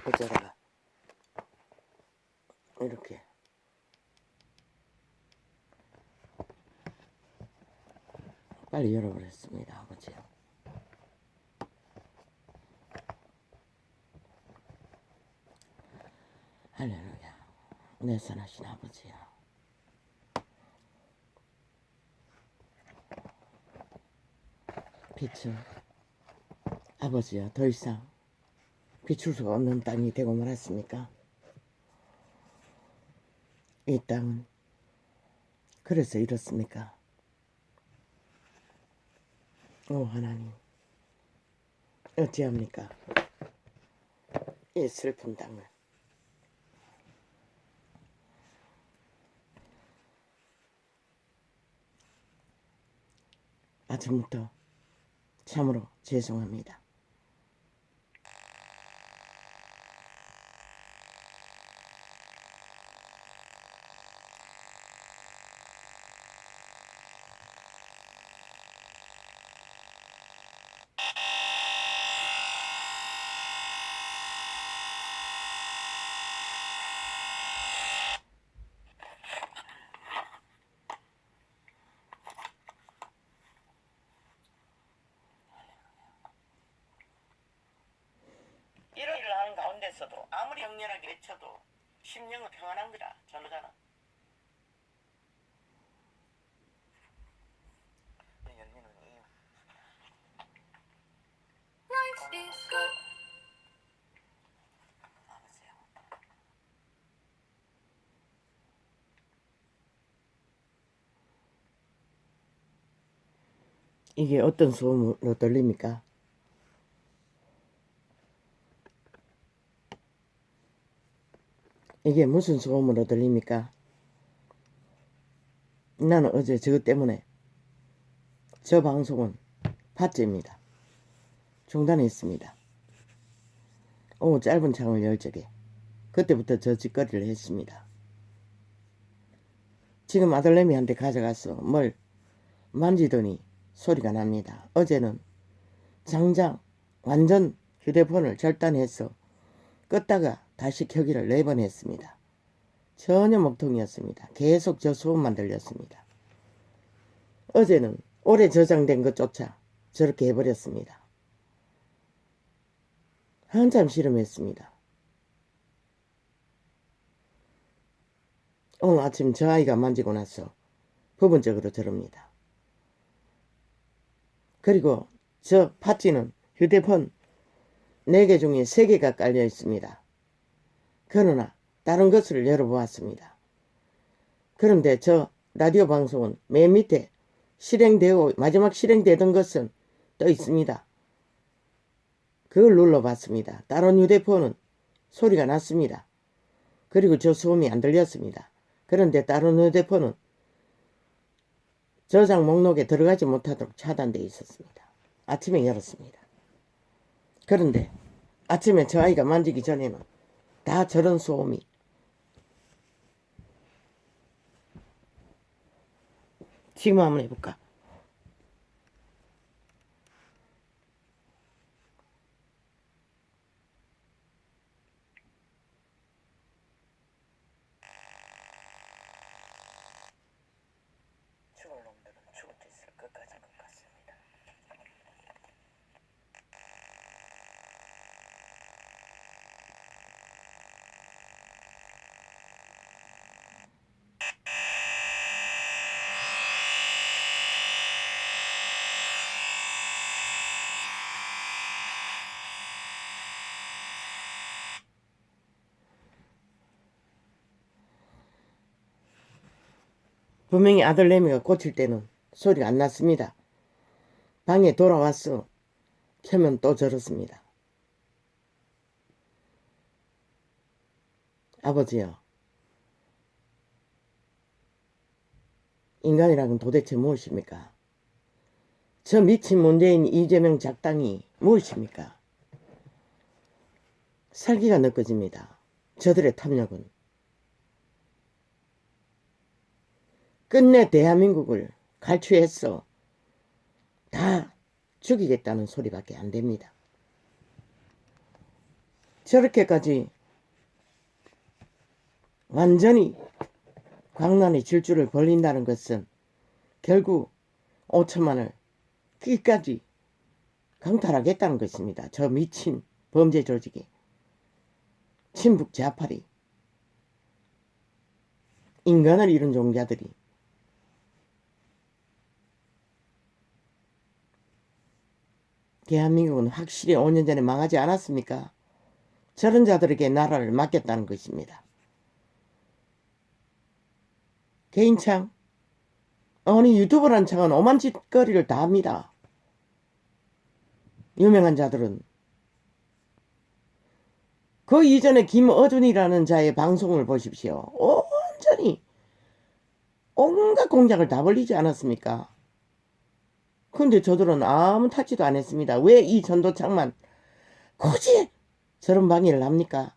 어쩌다가 이렇게 빨리 열어버렸습니다. 아버지. 할렐루야. 내 선하신 아버지야. 빛을 아버지야 더 이상 비출 수가 없는 땅이 되고 말았습니까? 이 땅은 그래서 이렇습니까? 오 하나님 어찌합니까? 이 슬픈 땅을 아침부터 참으로 죄송합니다. 이런 일을 하는 가운데서도 아무리 격렬하게 외쳐도 심령은 평안한 거라 전하잖아. 열리는 이유. 아버지요. 이게 어떤 소음으로 들립니까? 이게 무슨 소음으로 들립니까? 나는 어제 저것 때문에 저 방송은 파째입니다. 중단했습니다. 오후 짧은 창을 열 적에 그때부터 저 짓거리를 했습니다. 지금 아들내미한테 가져가서 뭘 만지더니 소리가 납니다. 어제는 장장 완전 휴대폰을 절단해서 껐다가 다시 켜기를 4번 했습니다. 전혀 먹통이었습니다. 계속 저 소음만 들렸습니다. 어제는 오래 저장된 것조차 저렇게 해버렸습니다. 한참 실험했습니다. 오늘 아침 저 아이가 만지고 나서 부분적으로 저럽니다. 그리고 저 팥찌는 휴대폰 4개 중에 3개가 깔려 있습니다. 그러나 다른 것을 열어보았습니다. 그런데 저 라디오 방송은 맨 밑에 실행되고 마지막 실행되던 것은 떠 있습니다. 그걸 눌러봤습니다. 다른 휴대폰은 소리가 났습니다. 그리고 저 소음이 안 들렸습니다. 그런데 다른 휴대폰은 저장 목록에 들어가지 못하도록 차단되어 있었습니다. 아침에 열었습니다. 그런데 아침에 저 아이가 만지기 전에는 다 저런 소음이 지금 한번 해볼까? 죽을 놈들은 죽을 수 있을 것까지 것 같습니다. 분명히 아들내미가 고칠 때는 소리가 안 났습니다. 방에 돌아왔어. 켜면 또 저렇습니다. 아버지요. 인간이란 도대체 무엇입니까? 저 미친 문재인 이재명 작당이 무엇입니까? 살기가 느껴집니다. 저들의 탐욕은. 끝내 대한민국을 갈취해서 다 죽이겠다는 소리밖에 안 됩니다. 저렇게까지 완전히 광란의 질주를 벌린다는 것은 결국 5천만을 끝까지 강탈하겠다는 것입니다. 저 미친 범죄 조직이, 친북 좌파리, 인간을 잃은 종자들이 대한민국은 확실히 5년 전에 망하지 않았습니까? 저런 자들에게 나라를 맡겼다는 것입니다. 개인창, 아니 유튜버란 창은 오만 짓거리를 다 합니다. 유명한 자들은 그 이전에 김어준이라는 자의 방송을 보십시오. 온전히 온갖 공작을 다 벌리지 않았습니까? 근데 저들은 아무 타치도 안 했습니다. 왜 이 전도창만 굳이 저런 방해를 합니까?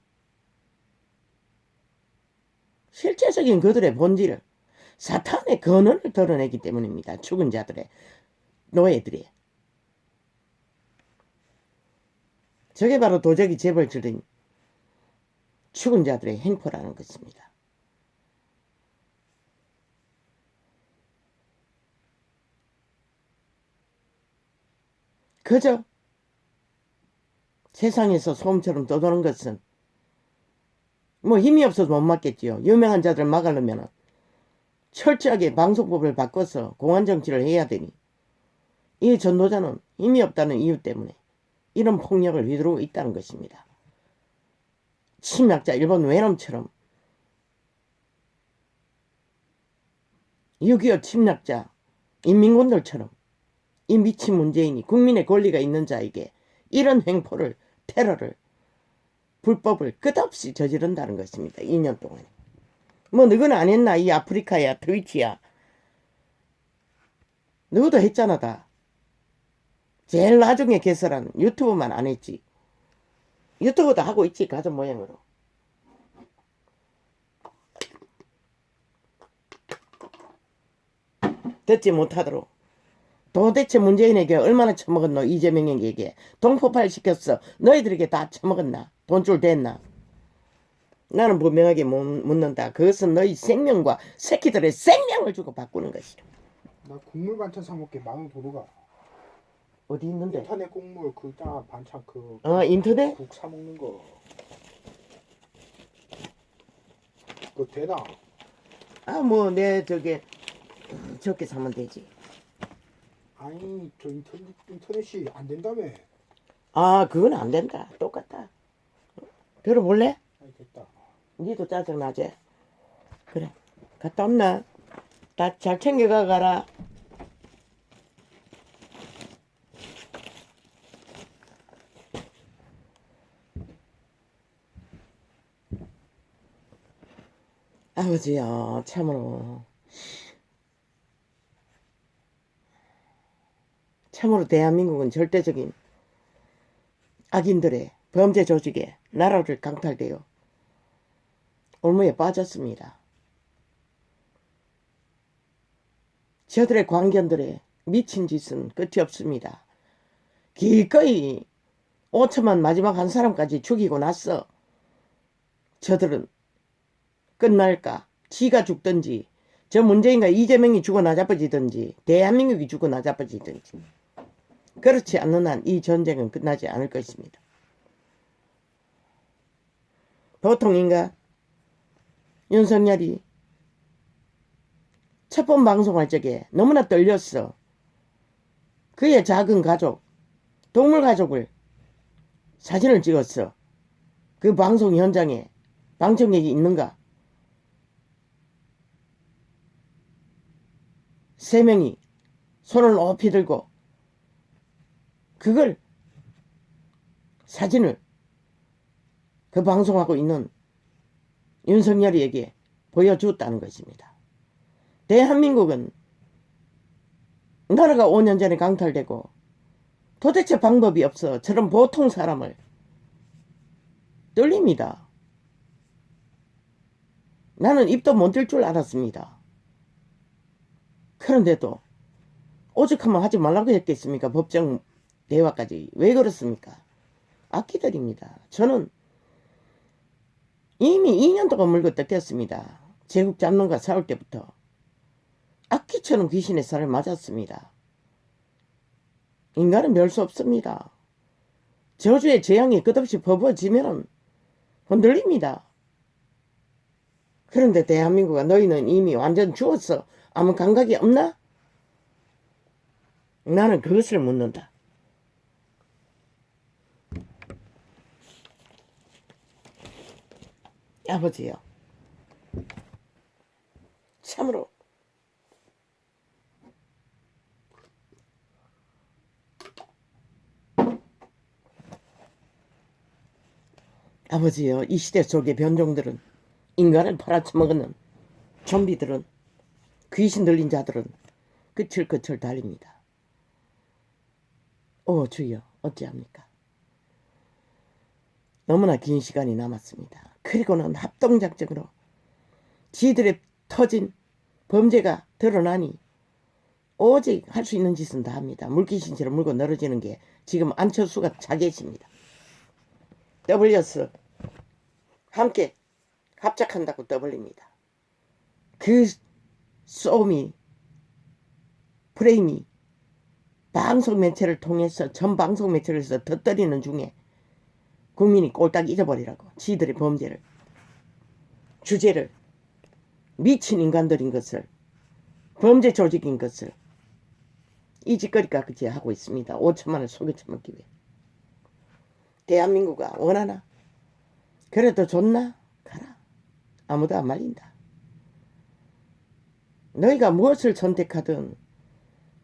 실제적인 그들의 본질을, 사탄의 근원을 드러내기 때문입니다. 죽은 자들의, 노예들이. 저게 바로 도적이 재벌 들인 죽은 자들의 행포라는 것입니다. 그저 세상에서 소음처럼 떠도는 것은 뭐 힘이 없어서 못 막겠지요. 유명한 자들을 막으려면 철저하게 방송법을 바꿔서 공안정치를 해야 되니, 이 전도자는 힘이 없다는 이유 때문에 이런 폭력을 휘두르고 있다는 것입니다. 침략자 일본 외놈처럼 6.25 침략자 인민군들처럼 이 미친 문재인이 국민의 권리가 있는 자에게 이런 횡포를, 테러를, 불법을 끝없이 저지른다는 것입니다. 2년 동안. 뭐 너는 안 했나? 이 아프리카야, 트위치야. 너도 했잖아 다. 제일 나중에 개설한 유튜브만 안 했지. 유튜브도 하고 있지, 가족 모양으로. 듣지 못하도록. 도대체 문재인에게 얼마나 처먹었노? 이재명에게 동포팔 시켰어. 너희들에게 다 처먹었나? 돈줄 댔나? 나는 분명하게 묻는다. 그것은 너희 생명과 새끼들의 생명을 주고 바꾸는 것이다. 나 국물 반찬 사 먹게 10,000원 도로가. 어디 있는데? 인터넷 국물 그짜 반찬 그. 인터넷? 국 사 먹는 거. 그거 되나? 뭐 내 적게 사면 되지. 아니 저 인터넷이 안 된다며. 그건 안 된다. 똑같다. 들어볼래? 아니 됐다. 니도 짜증나지? 그래. 갔다 온나? 다 잘 챙겨가 가라. 아버지야, 참으로 대한민국은 절대적인 악인들의 범죄 조직에 나라를 강탈되어 올무에 빠졌습니다. 저들의 광견들의 미친 짓은 끝이 없습니다. 기꺼이 5천만 마지막 한 사람까지 죽이고 났어. 저들은 끝날까? 지가 죽든지, 저 문재인과 이재명이 죽어 나자빠지든지, 대한민국이 죽어 나자빠지든지, 그렇지 않는 한 이 전쟁은 끝나지 않을 것입니다. 보통인가? 윤석열이 첫 번 방송할 적에 너무나 떨렸어. 그의 작은 가족, 동물 가족을 사진을 찍었어. 그 방송 현장에 방청객이 있는가? 3명이 손을 높이 들고 그걸 사진을 그 방송하고 있는 윤석열이에게 보여주었다는 것입니다. 대한민국은 나라가 5년 전에 강탈되고 도대체 방법이 없어 저런 보통 사람을 떨립니다. 나는 입도 못 들 줄 알았습니다. 그런데도 오죽하면 하지 말라고 했겠습니까? 법정 대화까지. 왜 그렇습니까? 악기들입니다. 저는 이미 2년 동안 물고 뜯겼습니다. 제국 잡놈과 싸울 때부터 악기처럼 귀신의 살을 맞았습니다. 인간은 별 수 없습니다. 저주의 재앙이 끝없이 퍼부어지면 흔들립니다. 그런데 대한민국아, 너희는 이미 완전 죽었어. 아무 감각이 없나? 나는 그것을 묻는다. 아버지요, 참으로 아버지요, 이 시대 속의 변종들은, 인간을 팔아쳐먹는 좀비들은, 귀신 들린 자들은 끝을 달립니다. 오 주여, 어찌합니까? 너무나 긴 시간이 남았습니다. 그리고는 합동작전으로 지들의 터진 범죄가 드러나니 오직 할 수 있는 짓은 다 합니다. 물귀신처럼 물고 늘어지는 게 지금 안철수가 자객입니다. 떠벌려서 함께 합작한다고 떠벌립니다. 그 싸움이, 프레임이 방송 매체를 통해서, 전 방송 매체를 해서 덧떠리는 중에 국민이 꼴딱 잊어버리라고, 지들의 범죄를, 주제를, 미친 인간들인 것을, 범죄 조직인 것을 이 짓거리까지 하고 있습니다. 5천만을 속여쳐먹기 위해. 대한민국아, 원하나? 그래도 좋나? 가라. 아무도 안 말린다. 너희가 무엇을 선택하든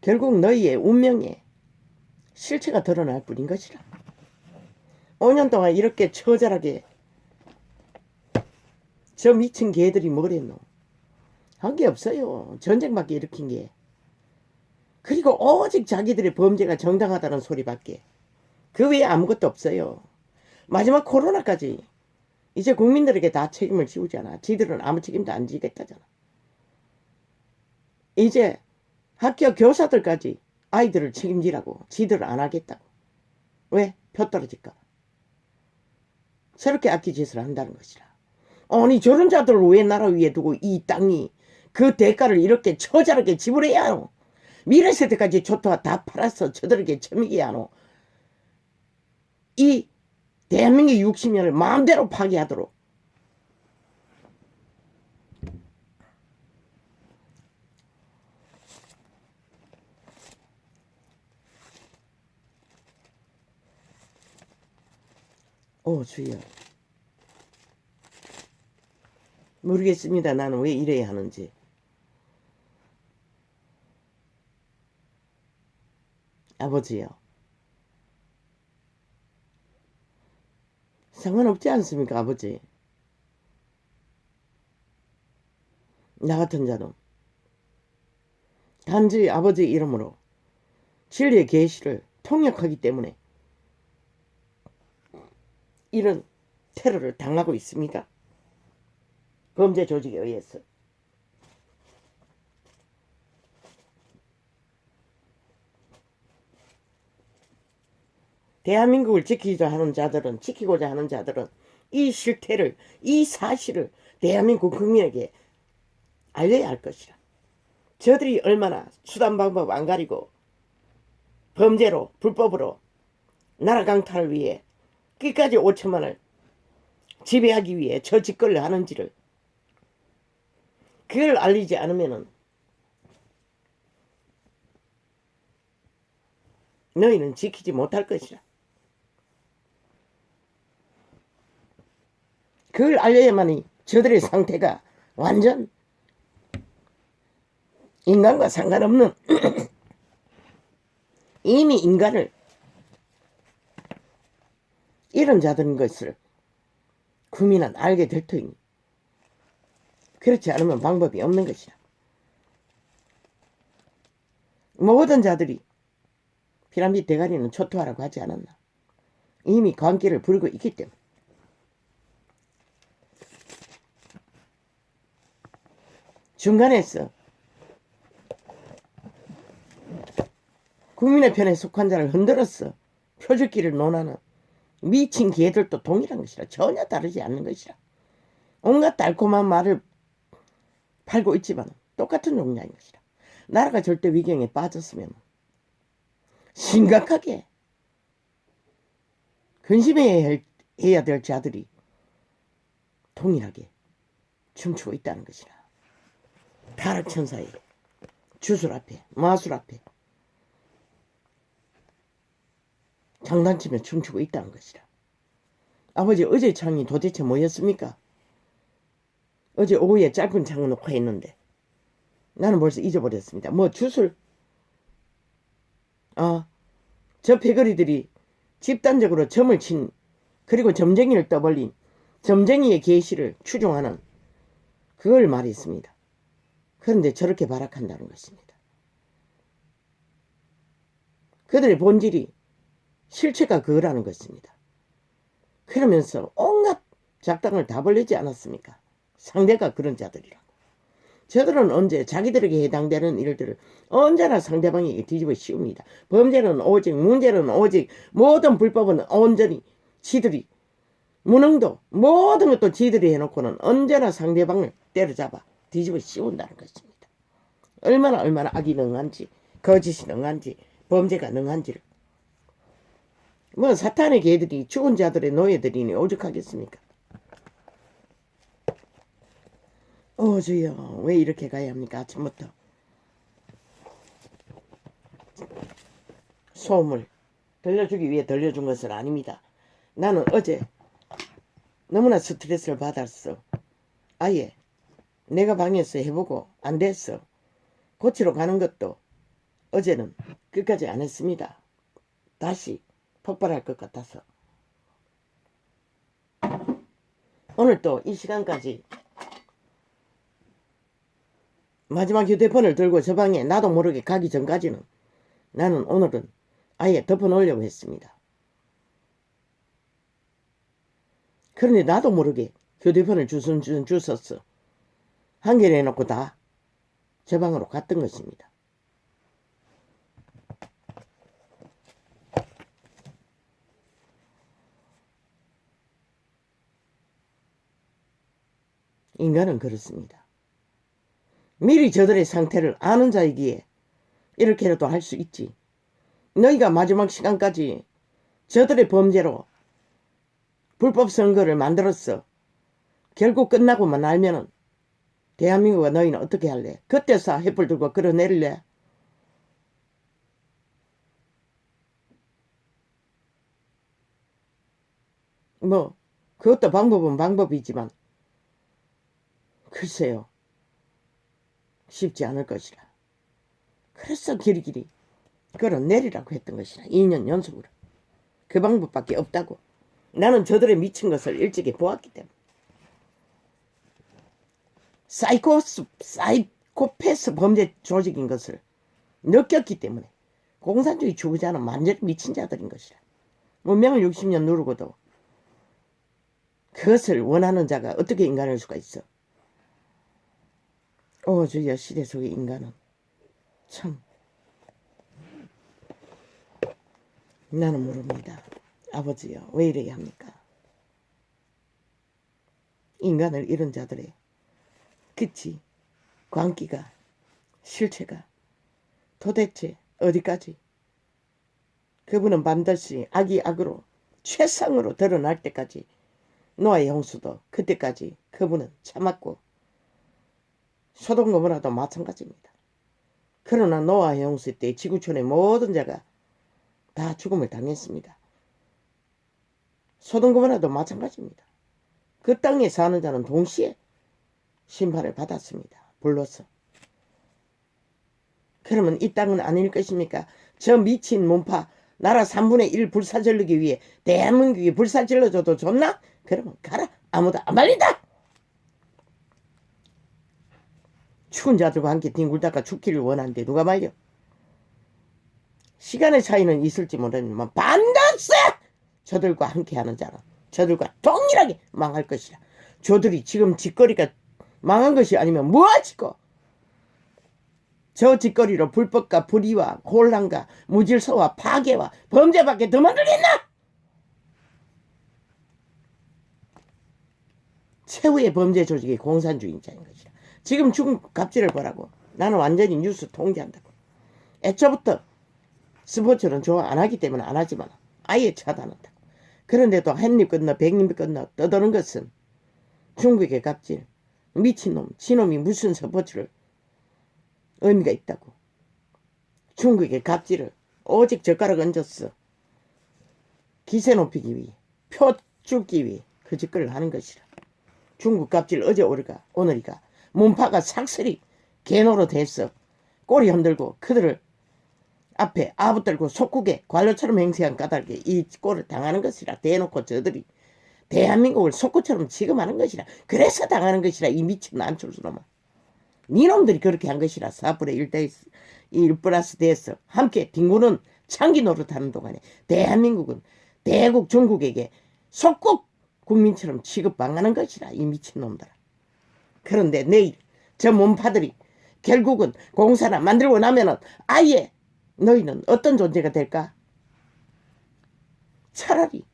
결국 너희의 운명에 실체가 드러날 뿐인 것이라. 5년 동안 이렇게 처절하게 저 미친 개들이 뭘 했노? 한 게 없어요. 전쟁밖에 일으킨 게. 그리고 오직 자기들의 범죄가 정당하다는 소리밖에. 그 외에 아무것도 없어요. 마지막 코로나까지 이제 국민들에게 다 책임을 지우잖아. 지들은 아무 책임도 안 지겠다잖아. 이제 학교 교사들까지 아이들을 책임지라고, 지들을 안 하겠다고. 왜? 표 떨어질까 봐. 새롭게 악기짓을 한다는 것이라. 아니, 저런 자들을 왜 나라 위에 두고 이 땅이 그 대가를 이렇게 처절하게 지불해야 하노? 미래 세대까지 조토와 다 팔아서 저들에게 처먹게 하노? 이 대한민국 60년을 마음대로 파괴하도록. 오 주여, 모르겠습니다. 나는 왜 이래야 하는지. 아버지요, 상관없지 않습니까? 아버지, 나 같은 자는 단지 아버지 이름으로 진리의 계시를 통역하기 때문에 이런 테러를 당하고 있습니다. 범죄 조직에 의해서. 대한민국을 지키고자 하는 자들은 이 실태를, 이 사실을 대한민국 국민에게 알려야 할 것이라. 저들이 얼마나 수단 방법 안 가리고 범죄로, 불법으로 나라 강탈을 위해 끝까지 5천만을 지배하기 위해 저 짓거리를 하는지를, 그걸 알리지 않으면은 너희는 지키지 못할 것이라. 그걸 알려야만이 저들의 상태가 완전 인간과 상관없는 이미 인간을 이런 자들인 것을 국민은 알게 될 터이니, 그렇지 않으면 방법이 없는 것이라. 모든 자들이 피라미드 대가리는 초토화라고 하지 않았나? 이미 광기를 부리고 있기 때문에. 중간에서 국민의 편에 속한 자를 흔들어서 표적기를 논하는 미친 개들도 동일한 것이라. 전혀 다르지 않는 것이라. 온갖 달콤한 말을 팔고 있지만 똑같은 용량인 것이라. 나라가 절대 위경에 빠졌으면 심각하게 근심해야 될 자들이 동일하게 춤추고 있다는 것이라. 타락천사의 주술 앞에, 마술 앞에 장단치며 춤추고 있다는 것이라. 아버지, 어제 창이 도대체 뭐였습니까? 어제 오후에 짧은 창을 놓고 했는데 나는 벌써 잊어버렸습니다. 뭐 주술? 저 패거리들이 집단적으로 점을 친, 그리고 점쟁이를 떠벌린 점쟁이의 계시를 추종하는 그걸 말했습니다. 그런데 저렇게 발악한다는 것입니다. 그들의 본질이 실체가 그거라는 것입니다. 그러면서 온갖 작당을 다 벌리지 않았습니까? 상대가 그런 자들이라고. 저들은 언제 자기들에게 해당되는 일들을 언제나 상대방에게 뒤집어 씌웁니다. 범죄는 오직, 문제는 오직, 모든 불법은 온전히 지들이, 무능도 모든 것도 지들이 해놓고는 언제나 상대방을 때려잡아 뒤집어 씌운다는 것입니다. 얼마나 악이 능한지, 거짓이 능한지, 범죄가 능한지를. 뭐 사탄의 개들이 죽은 자들의 노예들이니 오죽하겠습니까? 주여, 왜 이렇게 가야 합니까? 아침부터 소음을 들려주기 위해 들려준 것은 아닙니다. 나는 어제 너무나 스트레스를 받았어. 아예 내가 방에서 해보고 안 됐어. 고치러 가는 것도 어제는 끝까지 안 했습니다. 다시 폭발할 것 같아서 오늘 또 이 시간까지 마지막 휴대폰을 들고 저 방에 나도 모르게 가기 전까지는 나는 오늘은 아예 덮어놓으려고 했습니다. 그런데 나도 모르게 휴대폰을 주웠어. 한 개를 해놓고 다 저 방으로 갔던 것입니다. 인간은 그렇습니다. 미리 저들의 상태를 아는 자이기에 이렇게라도 할 수 있지. 너희가 마지막 시간까지 저들의 범죄로 불법 선거를 만들었어. 결국 끝나고만 알면은 대한민국과 너희는 어떻게 할래? 그때서 횃불 들고 끌어내릴래? 뭐 그것도 방법은 방법이지만 글쎄요, 쉽지 않을 것이라. 그래서 길이길이 끌어내리라고 했던 것이라. 2년 연속으로. 그 방법밖에 없다고. 나는 저들의 미친 것을 일찍이 보았기 때문에. 사이코패스 범죄 조직인 것을 느꼈기 때문에. 공산주의 주구자는 완전히 미친 자들인 것이라. 문명을 60년 누르고도 그것을 원하는 자가 어떻게 인간일 수가 있어. 주여, 시대 속의 인간은 참 나는 모릅니다. 아버지여, 왜 이래야 합니까? 인간을 잃은 자들의 끝이, 광기가, 실체가 도대체 어디까지? 그분은 반드시 악이 악으로 최상으로 드러날 때까지, 노아의 홍수도 그때까지 그분은 참았고, 소돔 고모라도 마찬가지입니다. 그러나 노아의 홍수 때 지구촌의 모든 자가 다 죽음을 당했습니다. 소돔 고모라도 마찬가지입니다. 그 땅에 사는 자는 동시에 심판을 받았습니다. 불로서. 그러면 이 땅은 아닐 것입니까? 저 미친 문파 나라 3분의 1 불사질르기 위해 대한민국이 불사질러줘도 좋나? 그러면 가라. 아무도 안 말린다. 죽은 자들과 함께 뒹굴다가 죽기를 원하는데 누가 말려? 시간의 차이는 있을지 모르지만 반드시 저들과 함께하는 자는 저들과 동일하게 망할 것이라. 저들이 지금 짓거리가 망한 것이 아니면 무엇이고, 저 짓거리로 불법과 불의와 혼란과 무질서와 파괴와 범죄밖에 더 만들겠나? 최후의 범죄 조직이 공산주의자인 것이라. 지금 중국 갑질을 보라고. 나는 완전히 뉴스 통제한다고. 애초부터 스포츠는 좋아 안 하기 때문에 안 하지만 아예 차단한다고. 그런데도 한입 건너 백입 건너 떠도는 것은 중국의 갑질. 미친놈, 지놈이 무슨 스포츠를 의미가 있다고. 중국의 갑질을 오직 젓가락 얹었어. 기세 높이기 위해, 표 죽기 위해 그 짓거리를 하는 것이라. 중국 갑질 어제 오늘이가 문파가 삭슬이 개노로 됐어. 꼬리 흔들고 그들을 앞에 아부들고 속국에 관료처럼 행세한 까닭에 이 꼴을 당하는 것이라. 대놓고 저들이 대한민국을 속국처럼 취급하는 것이라. 그래서 당하는 것이라. 이 미친 안철수놈아. 니놈들이 그렇게 한 것이라. 4분의 1 플러스 대에서 함께 빈군은 창기 노릇하는 동안에 대한민국은 대국 중국에게 속국 국민처럼 취급당하는 것이라. 이 미친놈들아. 그런데 내일 저 몸파들이 결국은 공사나 만들고 나면은 아예 너희는 어떤 존재가 될까? 차라리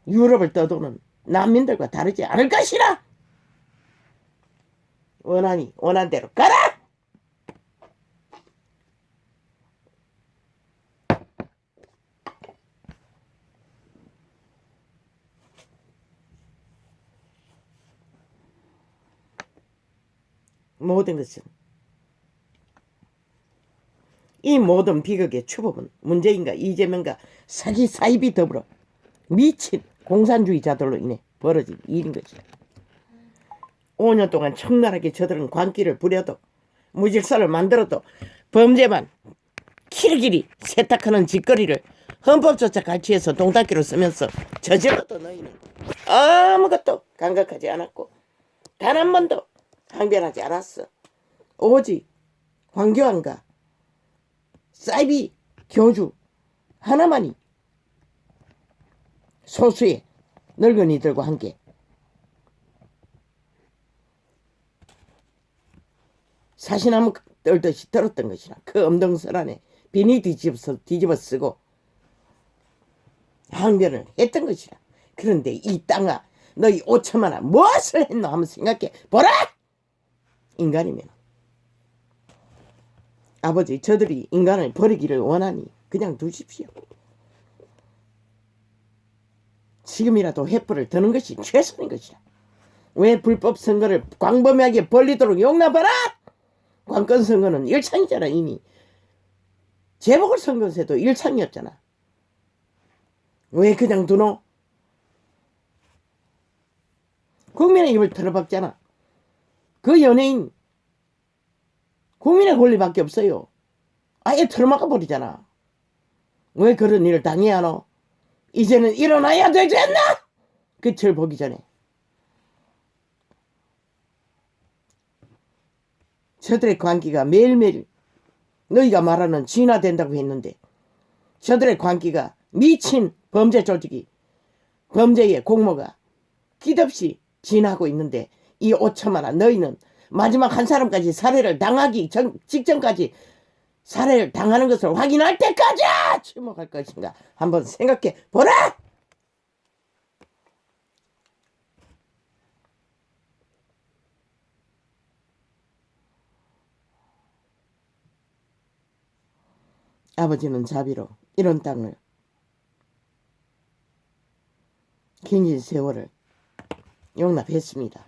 유럽을 떠도는 난민들과 다르지 않을 것이라. 원하니 원한 대로 가라. 모든 것은 이 모든 비극의 추범은 문재인과 이재명과 사기 사입이 더불어 미친 공산주의자들로 인해 벌어진 일인 것이다. 5년 동안 청나라하게 저들은 광기를 부려도 무질서를 만들어도 범죄만 키르기리 세탁하는 짓거리를 헌법조차 갈취해서 동탁기로 쓰면서 저질러도 너희는 아무것도 감각하지 않았고 단 한 번도 항변하지 않았어. 오직 황교안과 사이비 교주 하나만이 소수의 늙은이들과 함께 사시나무 떨듯이 들었던 것이라. 그 엄동설 안에 비니 뒤집어 쓰고 항변을 했던 것이라. 그런데 이 땅아 너희 5천만원 무엇을 했노 하면 생각해 보라. 인간이면 아버지 저들이 인간을 버리기를 원하니 그냥 두십시오. 지금이라도 횃불을 드는 것이 최선인 것이라. 왜 불법 선거를 광범위하게 벌리도록 용납하라. 관건 선거는 일창이잖아. 이미 재보궐선거에도 일창이었잖아. 왜 그냥 두노? 국민의 입을 털어박잖아. 그 연예인 국민의 권리밖에 없어요. 아예 털어막아 버리잖아. 왜 그런 일을 당해야 하노? 이제는 일어나야 되지 않나? 끝을 보기 전에. 저들의 관계가 매일매일 너희가 말하는 진화된다고 했는데 저들의 관계가 미친 범죄 조직이 범죄의 공모가 끝없이 진화하고 있는데 이 5천만원 너희는 마지막 한 사람까지 살해를 당하기 직전까지 살해를 당하는 것을 확인할 때까지 침묵할 것인가 한번 생각해 보라. 아버지는 자비로 이런 땅을 긴 세월을 용납했습니다.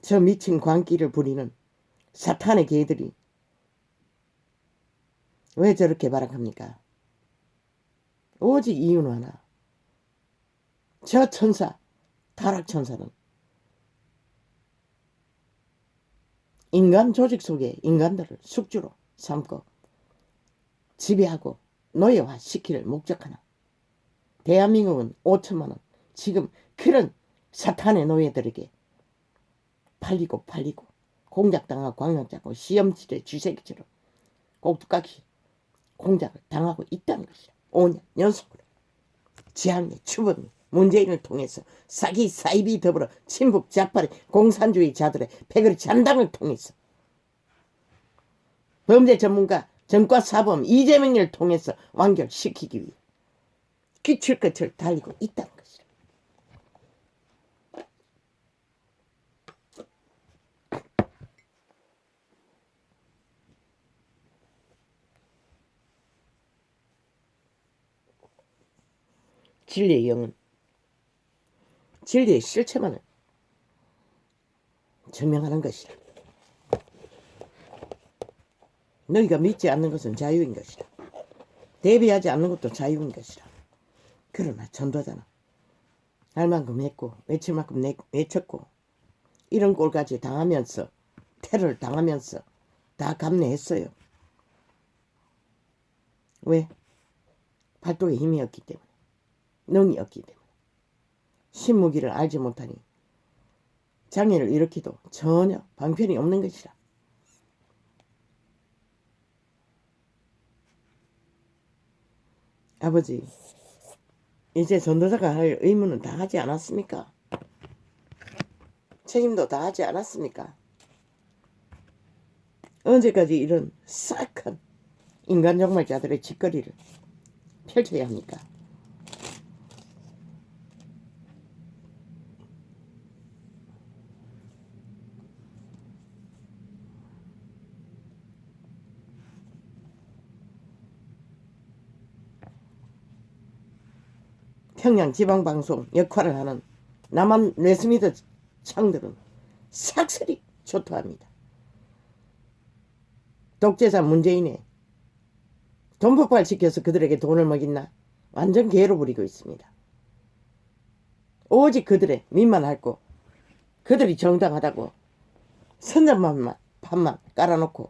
저 미친 광기를 부리는 사탄의 개들이 왜 저렇게 발악합니까? 오직 이유는 하나. 저 천사, 타락천사는 인간 조직 속의 인간들을 숙주로 삼고 지배하고 노예화 시키를 목적하나. 대한민국은 5천만원 지금 그런 사탄의 노예들에게 팔리고 공작당하고 광명잡고 시험지대 쥐새끼처럼 꼭두까기 공작을 당하고 있다는 것이야. 5년 연속으로 지향의 추범이 문재인을 통해서 사기 사입이 더불어 친북 좌파의 공산주의자들의 패거리 잔당을 통해서 범죄 전문가 전과사범 이재명을 통해서 완결시키기 위해 끝을 달리고 있다는 것이다. 진리의 영은 진리의 실체만을 증명하는 것이다. 너희가 믿지 않는 것은 자유인 것이다. 대비하지 않는 것도 자유인 것이다. 그러나 전도자는 할 만큼 했고 외칠 만큼 외쳤고 이런 꼴까지 당하면서 테러를 당하면서 다 감내했어요. 왜? 발동에 힘이 없기 때문에, 능이 없기 때문에, 신무기를 알지 못하니 장애를 일으키도 전혀 방편이 없는 것이라. 아버지, 이제 전도자가 할 의무는 다 하지 않았습니까? 책임도 다 하지 않았습니까? 언제까지 이런 싹한 인간 종말자들의 짓거리를 펼쳐야 합니까? 평양 지방방송 역할을 하는 남한 레스미드 창들은 삭슬이 초토합니다. 독재자 문재인의 돈 폭발시켜서 그들에게 돈을 먹였나? 완전 개로 부리고 있습니다. 오직 그들의 민만할고 그들이 정당하다고 선전판만 깔아놓고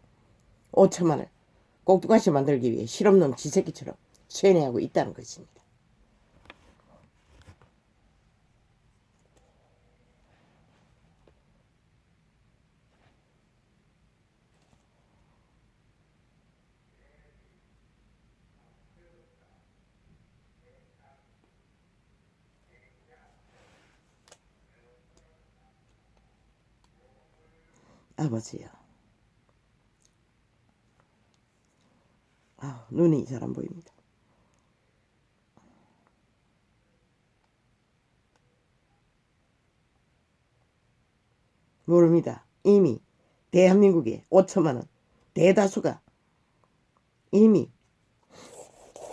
5천만을 꼭두가시 만들기 위해 실없는 지새끼처럼 쇠뇌하고 있다는 것입니다. 아버지야, 눈이 잘 안 보입니다. 모릅니다. 이미 대한민국의 5천만 원 대다수가 이미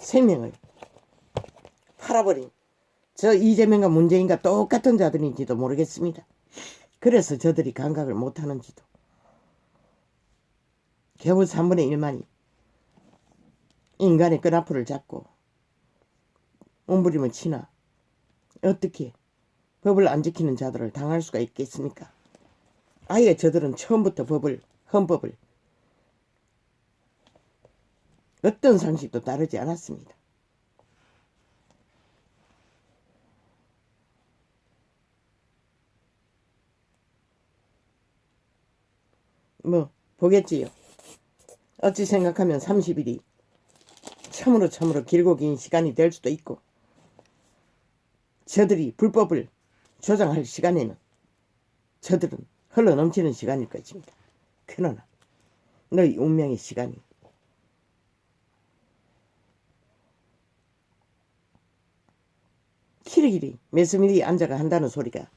생명을 팔아버린 저 이재명과 문재인과 똑같은 자들인지도 모르겠습니다. 그래서 저들이 감각을 못하는지도. 겨우 3분의 1만이 인간의 끈앞을 잡고 몸부림을 치나 어떻게 법을 안 지키는 자들을 당할 수가 있겠습니까? 아예 저들은 처음부터 헌법을 어떤 상식도 따르지 않았습니다. 뭐 보겠지요. 어찌 생각하면 30일이 참으로 길고 긴 시간이 될 수도 있고 저들이 불법을 조장할 시간에는 저들은 흘러넘치는 시간일 것입니다. 그러나 너희 운명의 시간이 키리키리 메스미리 앉아가 한다는 소리가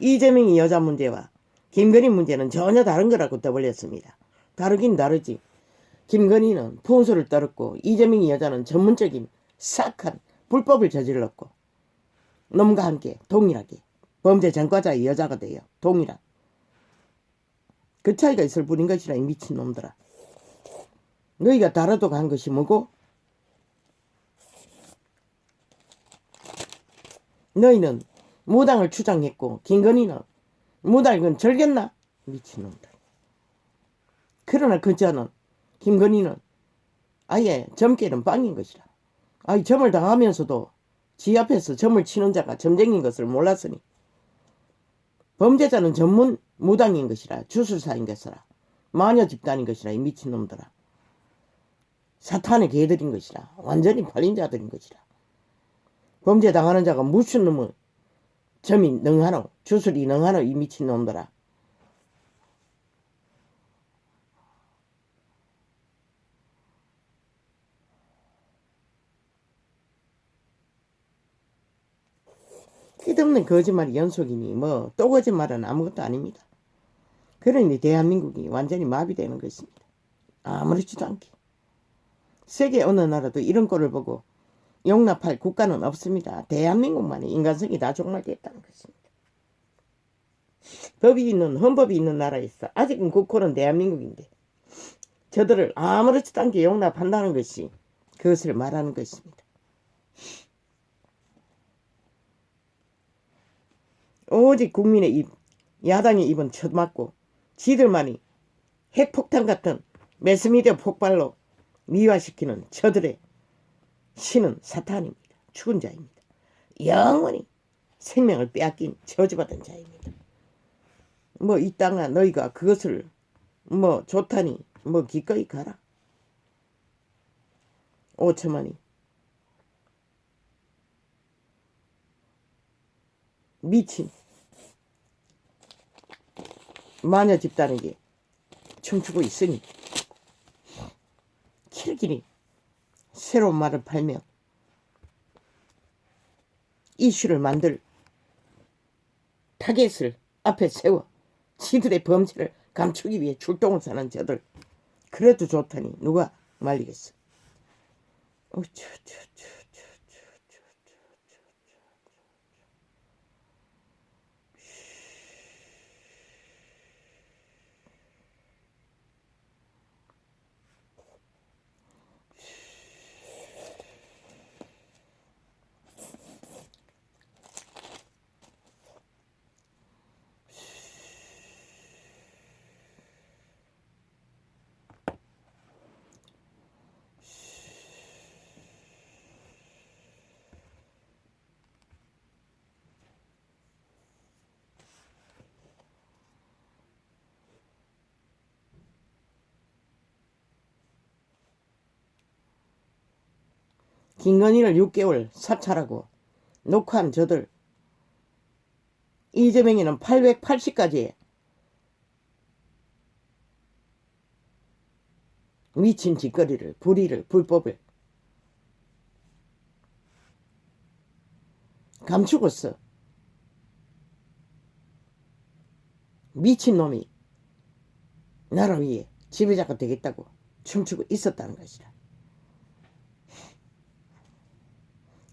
이재명이 여자 문제와 김건희 문제는 전혀 다른 거라고 떠벌렸습니다. 다르긴 다르지. 김건희는 풍수를 떨었고 이재명이 여자는 전문적인 싹한 불법을 저질렀고 놈과 함께 동일하게 범죄 전과자의 여자가 돼요. 동일한. 그 차이가 있을 뿐인 것이라 이 미친놈들아. 너희가 다르다고 한 것이 뭐고? 너희는 무당을 추장했고 김건희는 무당은 절겠나? 미친놈들. 그러나 그자는 김건희는 아예 점괘는 빵인 것이라. 아이 점을 당하면서도 지 앞에서 점을 치는 자가 점쟁인 것을 몰랐으니 범죄자는 전문 무당인 것이라. 주술사인 것이라. 마녀 집단인 것이라. 이 미친놈들아. 사탄의 개들인 것이라. 완전히 팔린 자들인 것이라. 범죄 당하는 자가 무슨 놈의 점이 능하노 주술이 능하노 이 미친놈들아. 끝없는 거짓말이 연속이니 뭐 또 거짓말은 아무것도 아닙니다. 그러니 대한민국이 완전히 마비되는 것입니다. 아무렇지도 않게. 세계 어느 나라도 이런 꼴을 보고 용납할 국가는 없습니다. 대한민국만이 인간성이 다 종말됐다는 것입니다. 법이 있는 헌법이 있는 나라에서 아직은 국호는 대한민국인데 저들을 아무렇지도 않게 용납한다는 것이 그것을 말하는 것입니다. 오직 국민의 입, 야당의 입은 쳐맞고 지들만이 핵폭탄 같은 매스미디어 폭발로 미화시키는 저들의 신은 사탄입니다. 죽은 자입니다. 영원히 생명을 빼앗긴 저주받은 자입니다. 뭐 이 땅아 너희가 그것을 뭐 좋다니 뭐 기꺼이 가라. 5천만이 미친 마녀 집단에게 춤추고 있으니 길길이 새로운 말을 팔며 이슈를 만들 타겟을 앞에 세워 지들의 범죄를 감추기 위해 출동을 사는 저들 그래도 좋다니 누가 말리겠어. 김건희를 6개월 사찰하고 녹화한 저들 이재명이는 880까지의 미친 짓거리를 불의를 불법을 감추고서 미친놈이 나라 위에 지배자가 되겠다고 춤추고 있었다는 것이다.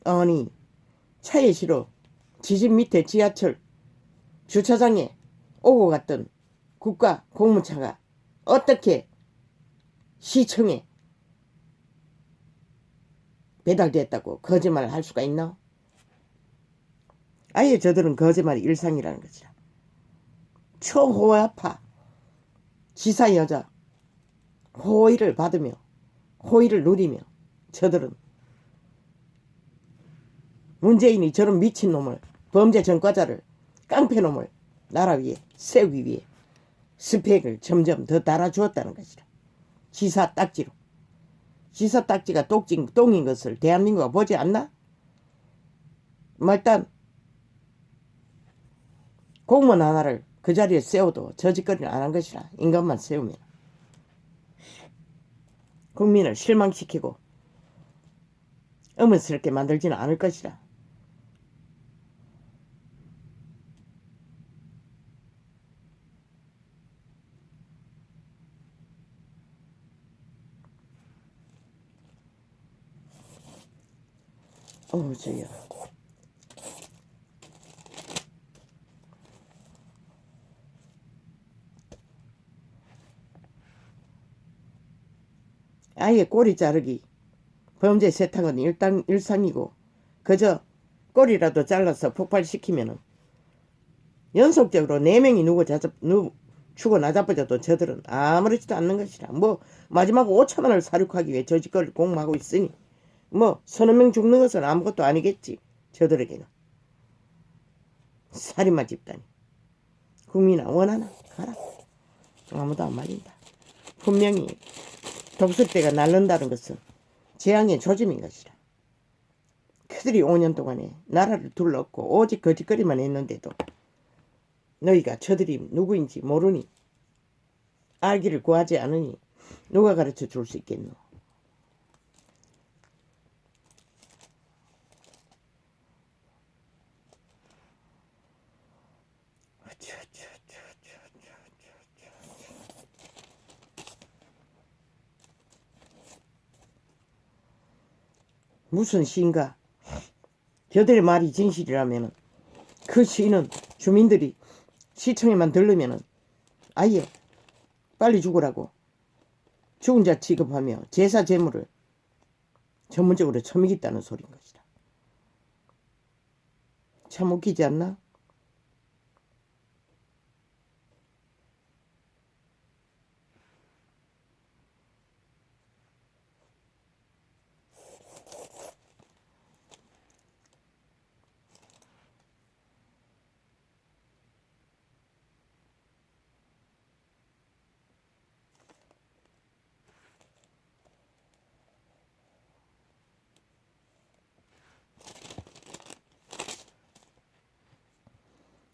아니 차에 실어 지집 밑에 지하철 주차장에 오고 갔던 국가 공무차가 어떻게 시청에 배달됐다고 거짓말을 할 수가 있나? 아예 저들은 거짓말이 일상이라는 것이라. 초호화파 지사 여자 호의를 받으며 호의를 누리며 저들은 문재인이 저런 미친놈을 범죄 전과자를 깡패놈을 나라 위에 세우기 위해 스펙을 점점 더 달아주었다는 것이라. 지사 딱지로. 지사 딱지가 똥인 것을 대한민국가 보지 않나? 일단 공무원 하나를 그 자리에 세워도 저 짓거리는 안 한 것이라. 인간만 세우면 국민을 실망시키고 어머스럽게 만들지는 않을 것이라. 저요. 아예 꼬리 자르기 범죄 세탁은 일상이고 그저 꼬리라도 잘라서 폭발시키면은 연속적으로 4명이 죽어 나자빠져도 저들은 아무렇지도 않는 것이라. 뭐 마지막 5천만을 사륙하기 위해 저 짓거리를 공모하고 있으니 뭐 서너 명 죽는 것은 아무것도 아니겠지. 저들에게는. 살인마 집단이. 국민아 원하나 가라. 아무도 안 말린다. 분명히 독수리떼가 날른다는 것은 재앙의 조짐인 것이라. 그들이 5년 동안에 나라를 둘렀고 오직 거짓거리만 했는데도 너희가 저들이 누구인지 모르니 알기를 구하지 않으니 누가 가르쳐 줄 수 있겠노. 무슨 시인가? 저들의 말이 진실이라면 그 시인은 주민들이 시청에만 들르면 아예 빨리 죽으라고 죽은 자 취급하며 제사 제물을 전문적으로 처먹겠다는 소리인 것이다. 참 웃기지 않나?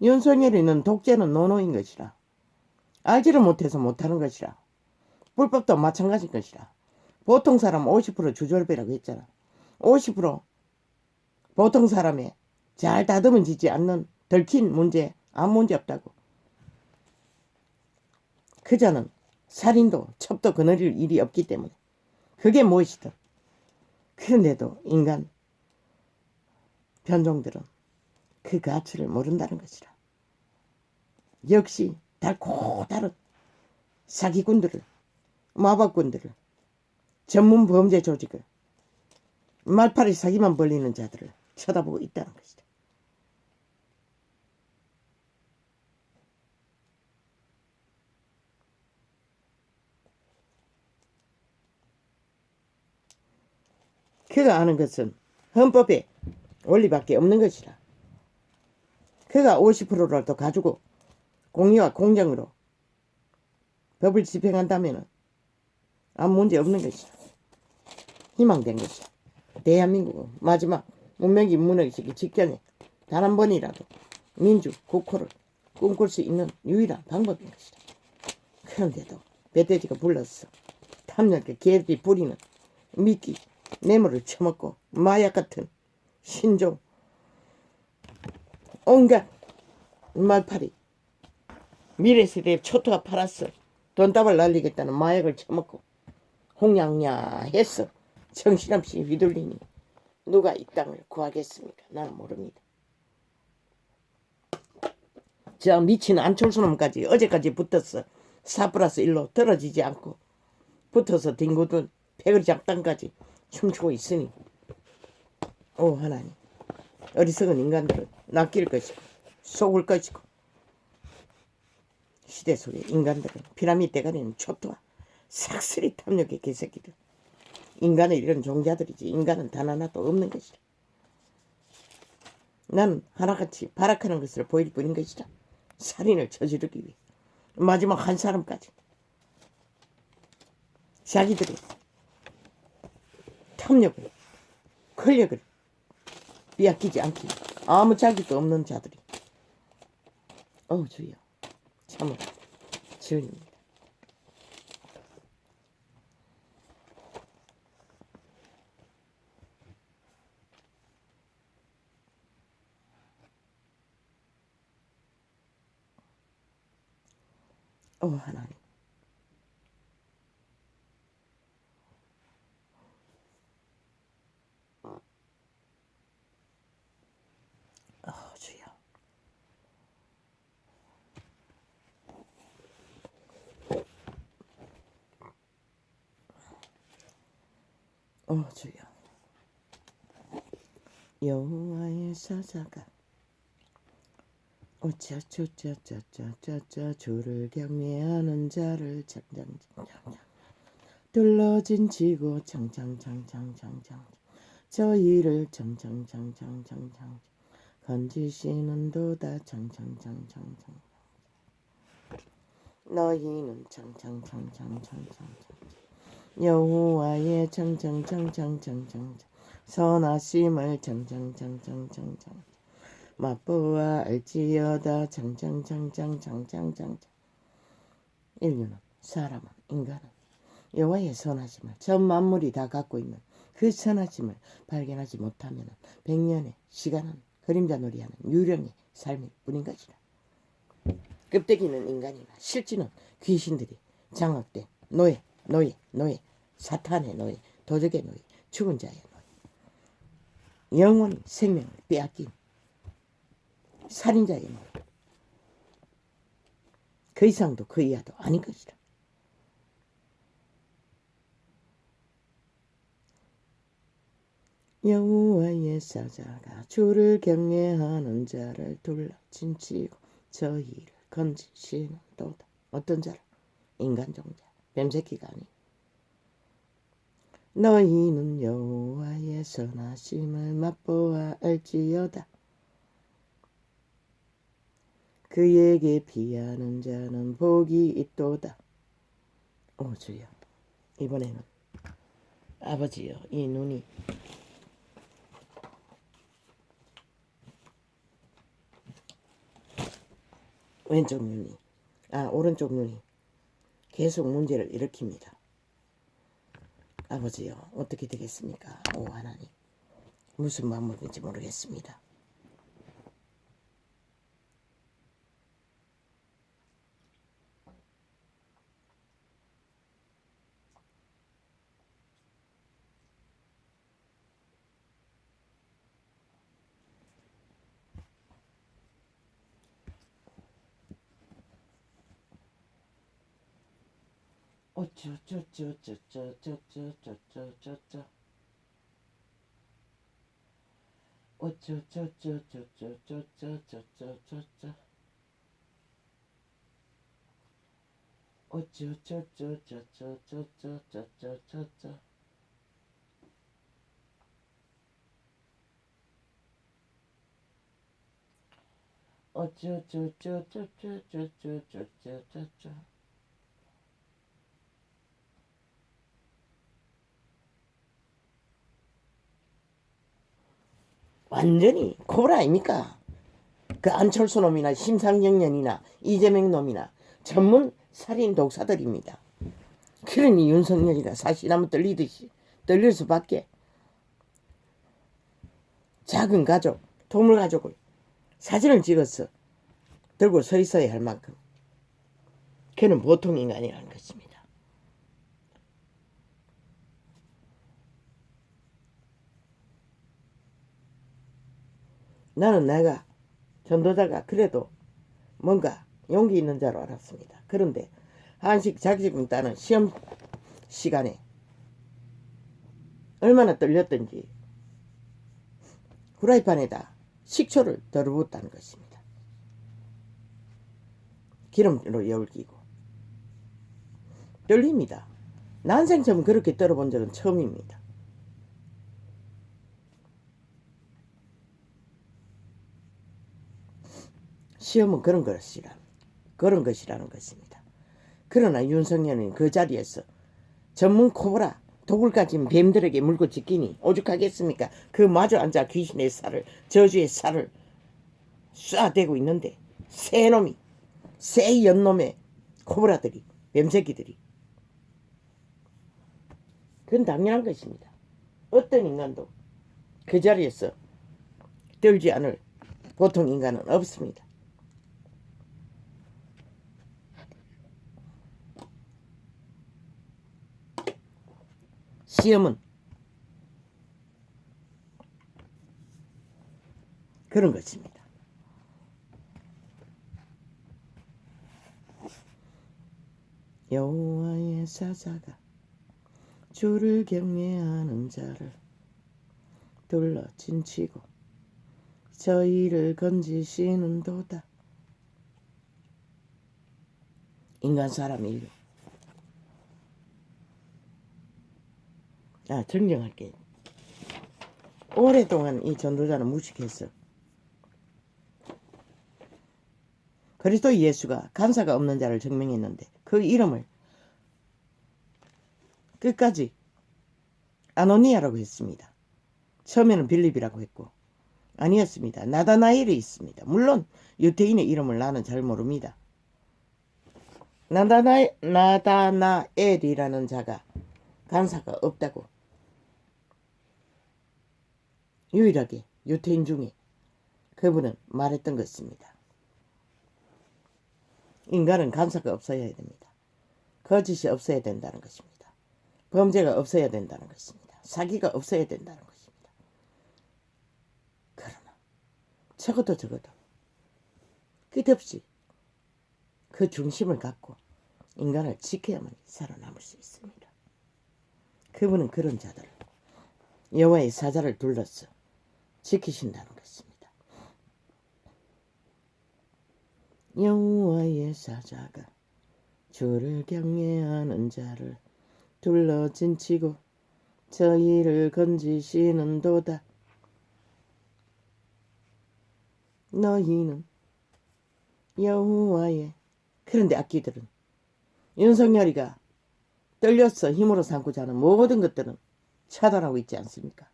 윤석열이는 독재는 노노인 것이라. 알지를 못해서 못하는 것이라. 불법도 마찬가지인 것이라. 보통 사람 50% 주졸배라고 했잖아. 50% 보통 사람의 잘 다듬어지지 않는 들킨 문제 아무 문제 없다고. 그자는 살인도 첩도 거느릴 일이 없기 때문에 그게 무엇이든. 그런데도 인간 변종들은 그 가치를 모른다는 것이라. 역시 달고 다른 사기꾼들을, 마법꾼들을, 전문 범죄 조직을, 말파리 사기만 벌리는 자들을 쳐다보고 있다는 것이다. 그가 아는 것은 헌법의 원리밖에 없는 것이라. 그가 50%라도 가지고 공의와 공정으로 법을 집행한다면 아무 문제 없는 것이다. 희망된 것이다. 대한민국은 마지막 문명이 무너지기 직전에 단 한 번이라도 민주 국호를 꿈꿀 수 있는 유일한 방법인 것이다. 그런데도 배돼지가 불렀어. 탐욕의 개들이 부리는 미끼, 뇌물을 처먹고 마약 같은 신종, 온갖 말파리, 미래세대의 초토화 팔았어. 돈다발 날리겠다는 마약을 처먹고 홍양냐 했어. 정신없이 휘둘리니 누가 이 땅을 구하겠습니까? 나는 모릅니다. 저 미친 안철수놈까지 어제까지 붙었어. 4+1로 떨어지지 않고 붙어서 뒹구던 패거리 작당까지 춤추고 있으니 오 하나님, 어리석은 인간들은 낚일 것이고 속을 것이고 시대 속의 인간들은 피라미드 대가리는 초토화 삭슬이 탐욕의 개새끼들. 인간을 이런 종자들이지 인간은 단 하나도 없는 것이다. 나는 하나같이 발악하는 것을 보일 뿐인 것이다. 살인을 저지르기 위해 마지막 한 사람까지 자기들의 탐욕을 권력을 빼앗기지 않기 아무 자격도 없는 자들이 주여 참으로 주입니다. 하나님, 주여, 주여, 여호와의 사자가 오차초차차차차차 주를 경외하는 자를 창창창창 둘러진 지고 창창창창창창 저희를 창창창창창창 건지시는도다 창창창창창 너희는 창창창창창창 여호와의 창창창창창창 선하심을 창창창창창창 맛보아 알지어다 창창창창창창창. 인류는 사람은 인간은 여호와의 선하심을 전 만물이 다 갖고 있는 그 선하심을 발견하지 못하면 100년의 시간은 그림자 놀이하는 유령의 삶일 뿐인 것이다. 껍데기는 인간이나 실질은 귀신들이 장악된 노예, 사탄의 노예, 도적의 노예, 죽은 자의 노예. 영원히 생명을 빼앗긴 살인자의 노릇. 그 이상도 그 이하도 아닌 것이라. 여호와의 사자가 주를 경외하는 자를 둘러 진치고 저희를 건지시는도다. 어떤 자를? 인간 종자, 뱀새끼가 아니. 너희는 여호와의 선하심을 맛보아 알지어다. 그에게 피하는 자는 복이 있도다. 오 주여, 이번에는 아버지여, 이 눈이 왼쪽 눈이, 오른쪽 눈이 계속 문제를 일으킵니다. 아버지여, 어떻게 되겠습니까? 오 하나님, 무슨 마음인지 모르겠습니다. 어쩌쩌쩌쩌쩌쩌쩌쩌쩌쩌 어쩌쩌쩌쩌쩌쩌쩌쩌쩌쩌 어쩌쩌쩌쩌쩌쩌쩌쩌쩌쩌 어쩌쩌쩌쩌쩌쩌쩌쩌쩌 완전히 코브라 아닙니까? 그 안철수 놈이나 심상정년이나 이재명 놈이나 전문 살인 독사들입니다. 그러니 윤석열이가 사시나무 떨리듯이 떨릴 수밖에. 작은 가족, 동물 가족을 사진을 찍어서 들고 서 있어야 할 만큼 그는 보통 인간이라는 것입니다. 나는 내가 전도자가 그래도 뭔가 용기 있는 자로 알았습니다. 그런데 한식 자격증 따는 시험 시간에 얼마나 떨렸던지 후라이팬에다 식초를 덜어붓다는 것입니다. 기름으로 여울기고 떨립니다. 난생 처음 그렇게 떨어본 적은 처음입니다. 시험은 그런 것이라는 것입니다. 그러나 윤석열은 그 자리에서 전문 코브라 독을 가진 뱀들에게 물고 짖기니 오죽하겠습니까? 그 마주 앉아 귀신의 살을, 저주의 살을 쏴대고 있는데 새 연놈의 코브라들이, 뱀새끼들이, 그건 당연한 것입니다. 어떤 인간도 그 자리에서 떨지 않을 보통 인간은 없습니다. 시험은 그런 것입니다. 여호와의 사자가 주를 경외하는 자를 둘러 진치고 저희를 건지시는도다. 인간 사람 인류. 정정할게. 오랫동안 이 전도자는 무식했어. 그리스도 예수가 간사가 없는 자를 증명했는데 그 이름을 끝까지 아노니아라고 했습니다. 처음에는 빌립이라고 했고 아니었습니다. 나다나엘이 있습니다. 물론 유태인의 이름을 나는 잘 모릅니다. 나다나엘이라는 자가 간사가 없다고 유일하게 유태인 중에 그분은 말했던 것입니다. 인간은 간사가 없어야 됩니다. 거짓이 없어야 된다는 것입니다. 범죄가 없어야 된다는 것입니다. 사기가 없어야 된다는 것입니다. 적어도 끝없이 그 중심을 갖고 인간을 지켜야만 살아남을 수 있습니다. 그분은 그런 자들을 여호와의 사자를 둘러서 지키신다는 것입니다. 여호와의 사자가 주를 경외하는 자를 둘러진치고 저희를 건지시는도다. 너희는 여호와의. 그런데 악기들은 윤석열이가 떨려서 힘으로 삼고자 하는 모든 것들은 차단하고 있지 않습니까?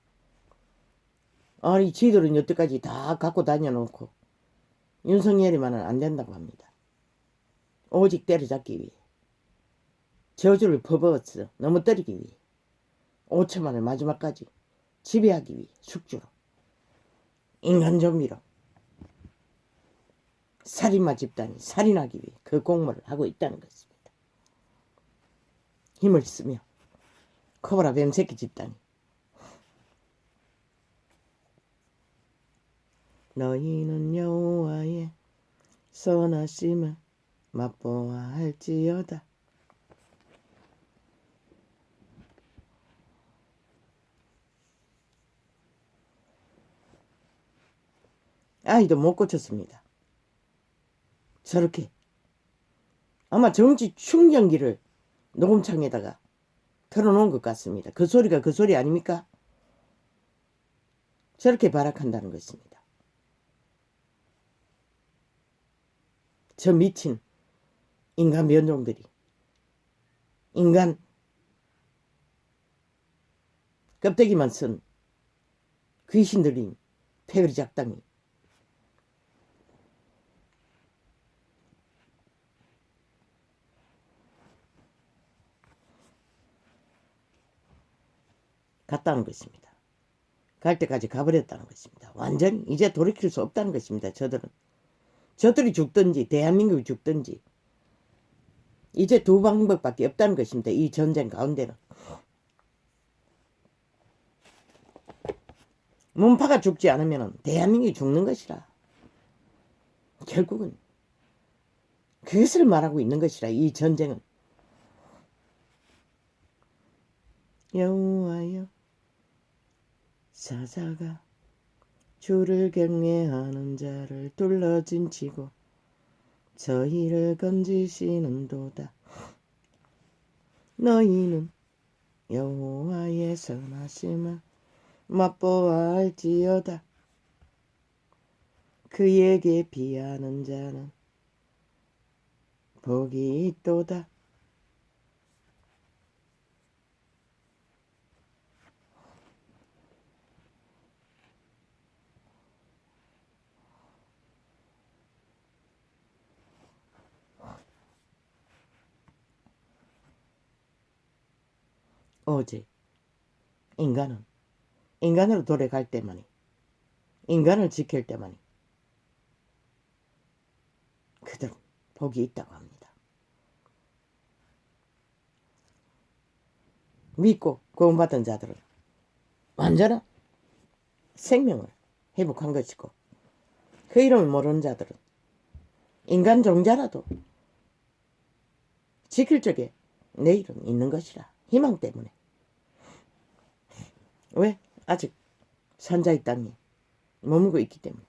아니 지들은 여태까지 다 갖고 다녀놓고 윤석열이만은 안 된다고 합니다. 오직 때려잡기 위해 저주를 퍼부었어 넘어뜨리기 위해 5천만을 마지막까지 지배하기 위해 숙주로 인간 좀비로 살인마 집단이 살인하기 위해 그 공모를 하고 있다는 것입니다. 힘을 쓰며 코브라 뱀새끼 집단이 너희는 여호와의 선하심을 맛보아 할지어다. 아이도 못 고쳤습니다. 저렇게 아마 정치 충전기를 녹음창에다가 틀어놓은 것 같습니다. 그 소리가 그 소리 아닙니까? 저렇게 발악한다는 것입니다. 저 미친 인간 변종들이 인간 껍데기만 쓴 귀신 들린 패거리 작당이 갔다는 것입니다. 갈 때까지 가버렸다는 것입니다. 완전히 이제 돌이킬 수 없다는 것입니다. 저들이 죽든지 대한민국이 죽든지 이제 두 방법밖에 없다는 것입니다. 이 전쟁 가운데는 문파가 죽지 않으면 대한민국이 죽는 것이라. 결국은 그것을 말하고 있는 것이라. 이 전쟁은 여호와여 사자가 주를 경외하는 자를 둘러진치고 저희를 건지시는도다. 너희는 여호와의 선하심을 맛보아 알지어다. 그에게 비하는 자는 복이 있도다. 오직 인간은 인간으로 돌아갈 때만이 인간을 지킬 때만이 그들은 복이 있다고 합니다. 믿고 구원받은 자들은 완전한 생명을 회복한 것이고 그 이름을 모르는 자들은 인간 종자라도 지킬 적에 내일은 있는 것이라. 희망 때문에. 왜? 아직 산자의 땅에 머물고 있기 때문에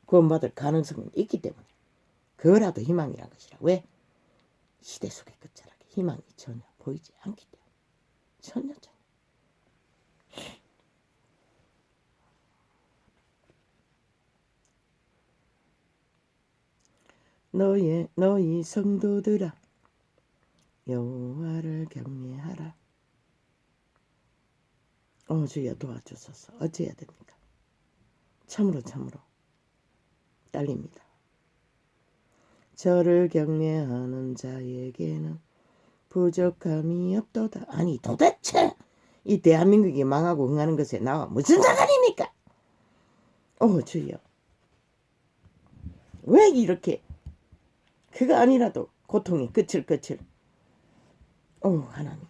구원받을 가능성은 있기 때문에 그거라도 희망이란 것이라. 왜? 시대 속의 끝자락에 희망이 전혀 보이지 않기 때문에. 전혀. 너희 성도들아 여호와를 경외하라. 주여 도와주소서. 어찌해야 됩니까? 참으로 딸립니다. 저를 경외하는 자에게는 부족함이 없도다. 아니 도대체 이 대한민국이 망하고 흥하는 것에 나와 무슨 상관입니까? 주여 왜 이렇게 그거 아니라도 고통의 끝을 하나님.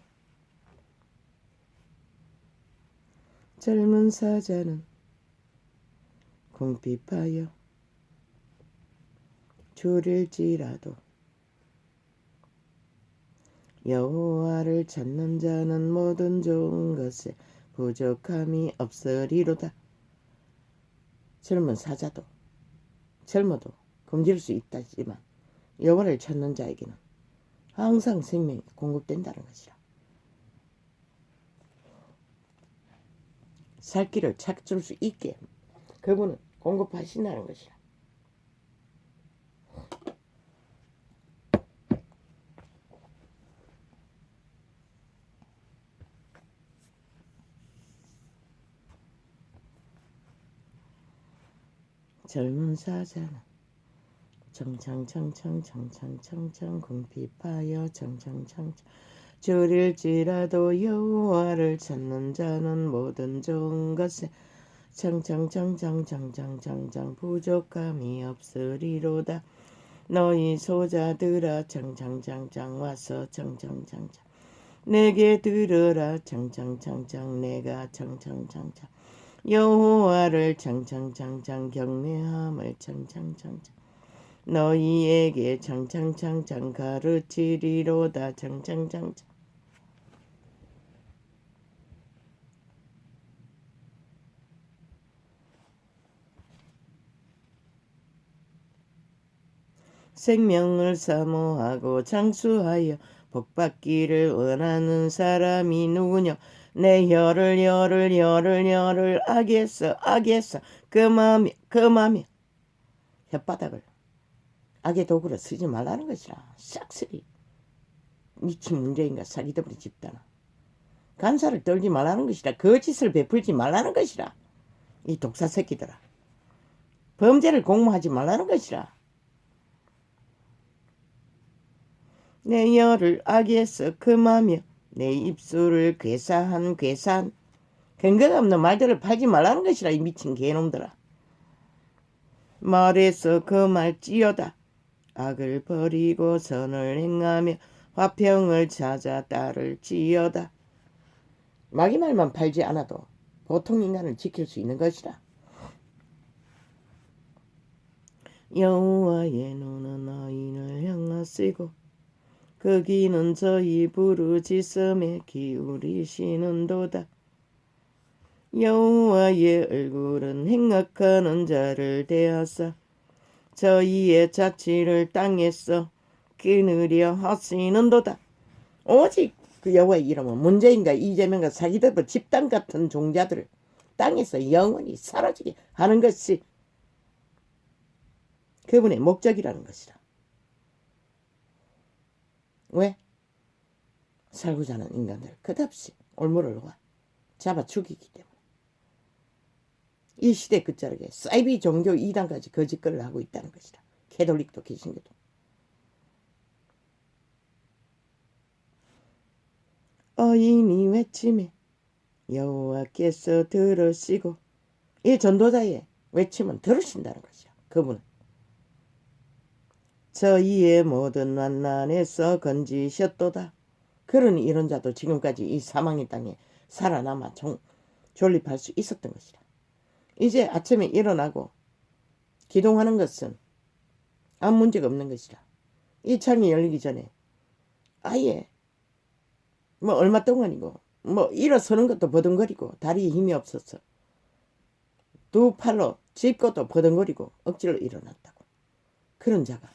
젊은 사자는 궁핍하여 줄일지라도 여호와를 찾는 자는 모든 좋은 것에 부족함이 없으리로다. 젊은 사자도 젊어도 검질 수 있다지만 여호와를 찾는 자에게는 항상 생명이 공급된다는 것이라. 살 길을 찾을 수 있게 그분은 공급하신다는 것이라. 젊은 사자는 청청청청청청청청 궁핍하여 청청청청 줄일지라도 여호와를 찾는 자는 모든 좋은 것에 청청청청청청청청 부족함이 없으리로다. 너희 소자들아 청청청청 와서 청청청청 내게 들으라. 청청청청 내가 청청청청 여호와를 청청청청 경외함을 청청청청 너희에게 청청청청 가르치리로다. 청청청청 생명을 사모하고 장수하여 복받기를 원하는 사람이 누구냐. 내 혀를 악에서 그 마음이 혓바닥을 악의 도구로 쓰지 말라는 것이라. 싹쓸이 미친 문제인가 사기더블이 집단아. 간사를 떨지 말라는 것이라. 거짓을 베풀지 말라는 것이라. 이 독사 새끼들아. 범죄를 공모하지 말라는 것이라. 내 혀를 악에서 금하며 내 입술을 괴사한 근거가 없는 말들을 팔지 말라는 것이라. 이 미친 개놈들아. 말에서 그 말찌어다. 악을 버리고 선을 행하며 화평을 찾아 따를지어다. 마귀 말만 팔지 않아도 보통 인간을 지킬 수 있는 것이라. 여호와의 눈은 너희를 향하시고 그 귀는 저희 부르짖음에 기울이시는도다. 여호와의 얼굴은 행악하는 자를 대하사 저희의 자취를 땅에서 끊으려 하시는도다. 오직 그 여호와의 이름은 문재인과 이재명과 사기들도 집단 같은 종자들을 땅에서 영원히 사라지게 하는 것이 그분의 목적이라는 것이라. 왜? 살고자 하는 인간들 끝없이 올무를 와 잡아 죽이기 때문에. 이 시대 끝자락에 사이비 종교 이단까지 거짓글을 하고 있다는 것이라. 캐톨릭도 개신교도. 어인이 외침에 여호와께서 들으시고 이 전도자의 외침은 들으신다는 것이라. 그분은 저희의 모든 환난에서 건지셨도다. 그러니 이런 자도 지금까지 이 사망의 땅에 살아남아 존립할 수 있었던 것이라. 이제 아침에 일어나고 기도하는 것은 아무 문제가 없는 것이라. 이 창이 열리기 전에 아예 얼마 동안이고 일어서는 것도 버둥거리고 다리에 힘이 없어서 두 팔로 짚고도 버둥거리고 억지로 일어났다고. 그런 자가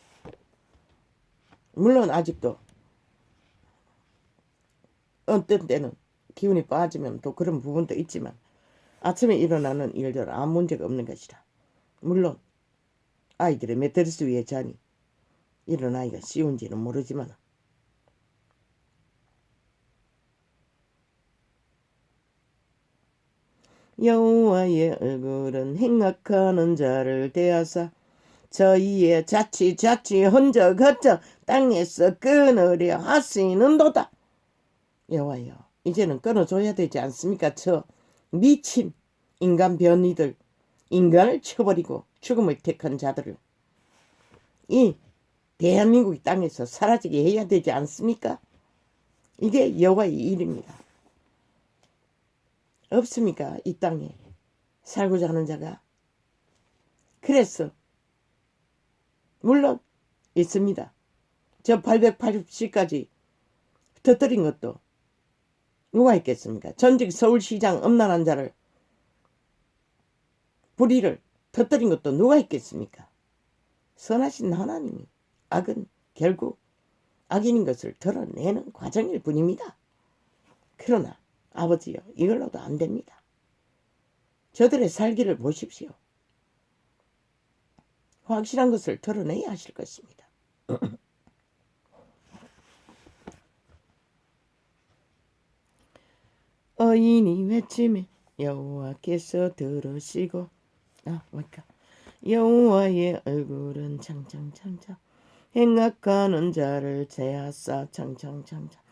물론 아직도 어떤 때는 기운이 빠지면 또 그런 부분도 있지만 아침에 일어나는 일들은 아무 문제가 없는 것이라. 물론 아이들의 매트리스 위에 자니 일어나기가 쉬운지는 모르지만 여호와의 얼굴은 행악하는 자를 대하사 저희의 자치 헌적 땅에서 끊으려 하시는도다. 여호와여, 이제는 끊어줘야 되지 않습니까? 저 미친 인간 변이들, 인간을 쳐버리고 죽음을 택한 자들을 이 대한민국 땅에서 사라지게 해야 되지 않습니까? 이게 여호와의 일입니다. 없습니까? 이 땅에 살고자 하는 자가 그래서 물론 있습니다. 저 880시까지 터뜨린 것도 누가 있겠습니까? 전직 서울시장 엄난한 자를 불의를 터뜨린 것도 누가 있겠습니까? 선하신 하나님이 악은 결국 악인인 것을 드러내는 과정일 뿐입니다. 그러나 아버지여 이걸로도 안 됩니다. 저들의 살기를 보십시오. 확실한 것을 드러내야 하실 것입니다. 어인이 외침에 여호와께서 들으시고 뭘까? 여호와의 얼굴은 창창창창 행악하는 자를 제하사 창창창창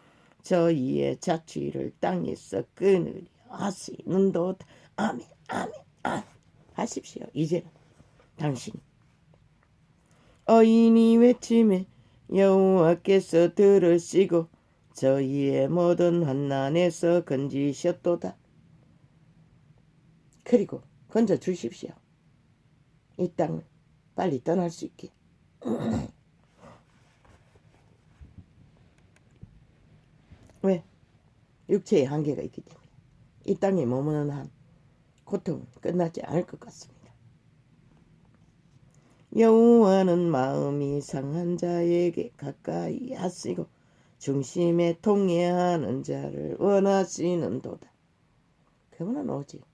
저희의 자취를 땅에서 끊으려 하시는도다. 아멘 아멘 아멘 하십시오. 이제는 당신이 어인이 외침에 여호와께서 들으시고 저희의 모든 환난에서 건지셨도다. 그리고 건져 주십시오. 이 땅을 빨리 떠날 수 있게. 왜? 육체의 한계가 있기 때문에 이 땅에 머무는 한 고통은 끝나지 않을 것 같습니다. 여호와는 마음이 상한 자에게 가까이 하시고 중심에 통해하는 자를 원하시는도다. 그분은 오직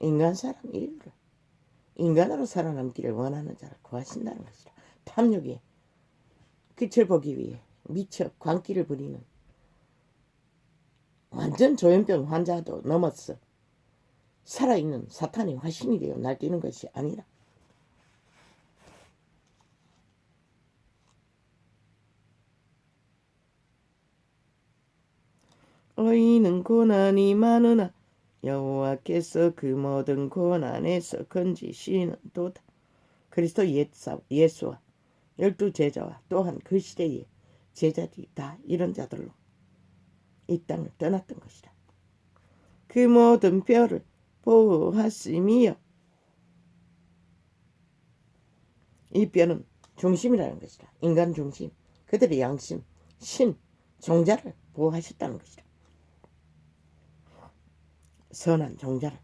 인간 사람 인류를 인간으로 살아남기를 원하는 자를 구하신다는 것이라. 탐욕에 끝을 보기 위해 미쳐 광기를 부리는 완전 조현병 환자도 넘어서 살아있는 사탄의 화신이 되어 날뛰는 것이 아니라 어이는 고난이 많으나 여호와께서 그 모든 고난에서 건지시는도다. 그리스도 예수와 12제자와 또한 그 시대의 제자들이 다 이런 자들로 이 땅을 떠났던 것이다. 그 모든 뼈를 보호하심이여. 이 뼈는 중심이라는 것이다. 인간 중심, 그들의 양심, 신, 종자를 보호하셨다는 것이다. 선한 종자를.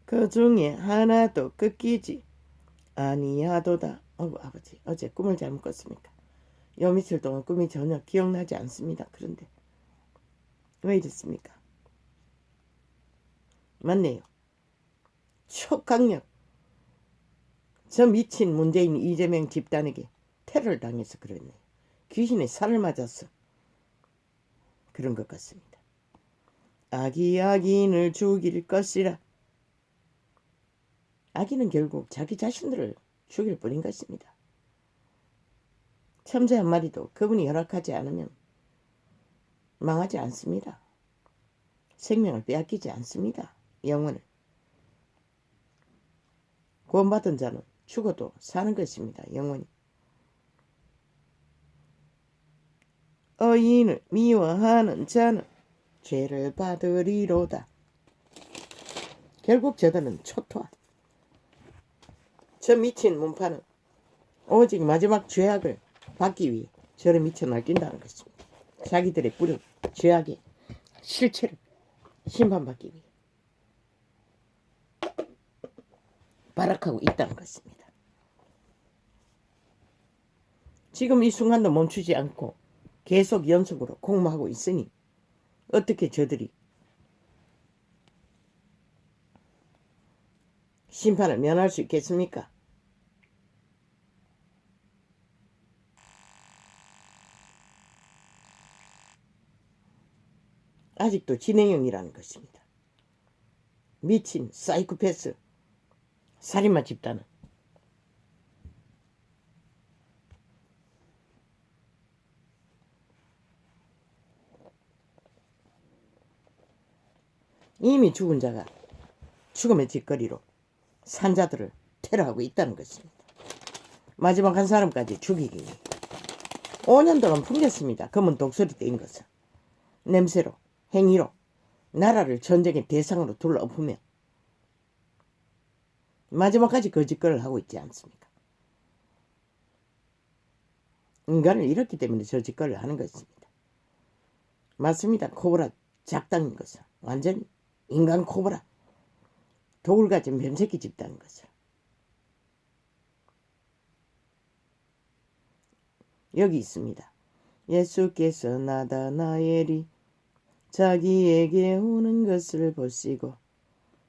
그 중에 하나도 꺾이지 아니하도다. 아버지 어제 꿈을 잘못 꿨습니까? 요 며칠 동안 꿈이 전혀 기억나지 않습니다. 그런데 왜 이랬습니까? 맞네요. 초강력 저 미친 문재인 이재명 집단에게 테러를 당해서 그랬네요. 귀신의 살을 맞아서 그런 것 같습니다. 악이 악인을 죽일 것이라. 악인은 결국 자기 자신들을 죽일 뿐인 것입니다. 참새 한 마리도 그분이 허락하지 않으면 망하지 않습니다. 생명을 빼앗기지 않습니다. 영혼을. 구원받은 자는 죽어도 사는 것입니다. 영원히. 어인을 미워하는 자는 죄를 받으리로다. 결국 저들은 초토화. 저 미친 문파는 오직 마지막 죄악을 받기 위해 저를 미쳐 날뛴다는 것입니다. 자기들의 뿌리 죄악의 실체를 심판받기 위해 발악하고 있다는 것입니다. 지금 이 순간도 멈추지 않고 계속 연속으로 공모하고 있으니 어떻게 저들이 심판을 면할 수 있겠습니까? 아직도 진행형이라는 것입니다. 미친 사이코패스 살인마 집단은 이미 죽은 자가 죽음의 뒷거리로 산자들을 테러하고 있다는 것입니다. 마지막 한 사람까지 죽이기 위해 5년 동안 풍겼습니다. 검은 독수리 떼인 것은 냄새로 행위로 나라를 전쟁의 대상으로 둘러엎으며 마지막까지 거짓말을 하고 있지 않습니까? 인간을 잃었기 때문에 저짓거리를 하는 것입니다. 맞습니다. 코브라 작당인 것은 완전히 인간 코브라 독을 가진 변새끼 집단인 것을. 여기 있습니다. 예수께서 나다나엘이 자기에게 오는 것을 보시고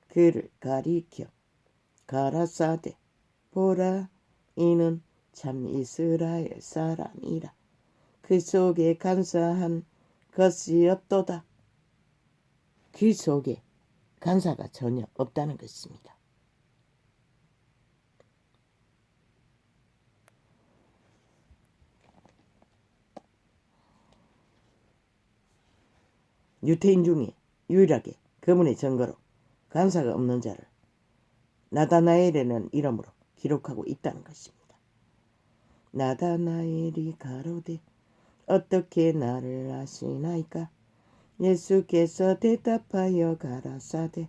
그를 가리켜 가라사대 보라 이는 참 이스라엘 사람이라 그 속에 간사한 것이 없도다. 그 속에 간사가 전혀 없다는 것입니다. 유태인 중에 유일하게 그분의 증거로 간사가 없는 자를 나다나엘이라는 이름으로 기록하고 있다는 것입니다. 나다나엘이 가로되 어떻게 나를 아시나이까? 예수께서 대답하여 가라사대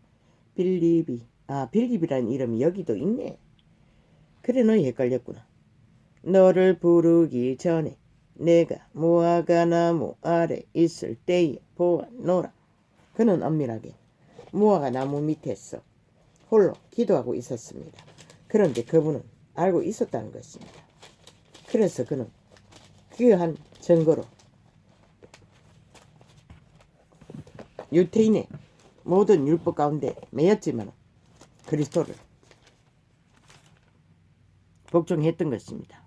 빌립이라는 이름이 여기도 있네. 그래 너 헷갈렸구나. 너를 부르기 전에 내가 무화과 나무 아래 있을 때에 보았노라. 그는 엄밀하게 무화과 나무 밑에서 홀로 기도하고 있었습니다. 그런데 그분은 알고 있었다는 것입니다. 그래서 그는 귀한 증거로 유태인의 모든 율법 가운데 매였지만 그리스도를 복종했던 것입니다.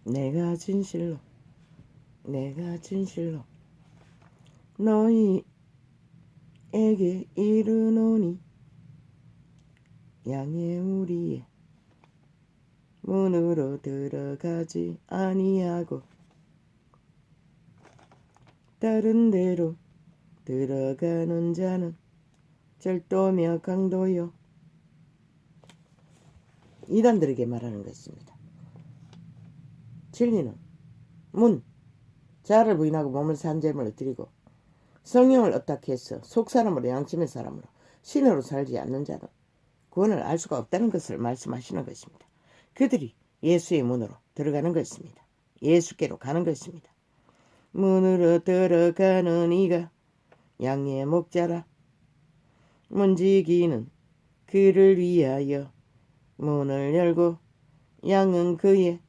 내가 진실로 너희에게 이르노니 양의 우리의 문으로 들어가지 아니하고 다른 데로 들어가는 자는 절도며 강도요. 이단들에게 말하는 것입니다. 진리는 문, 자아를 부인하고 몸을 산재물로 드리고 성령을 어떻게해서 속사람으로 양심의 사람으로 신으로 살지 않는 자는 구원을 알 수가 없다는 것을 말씀하시는 것입니다. 그들이 예수의 문으로 들어가는 것입니다. 예수께로 가는 것입니다. 문으로 들어가는 이가 양의 목자라. 문지기는 그를 위하여 문을 열고 양은 그의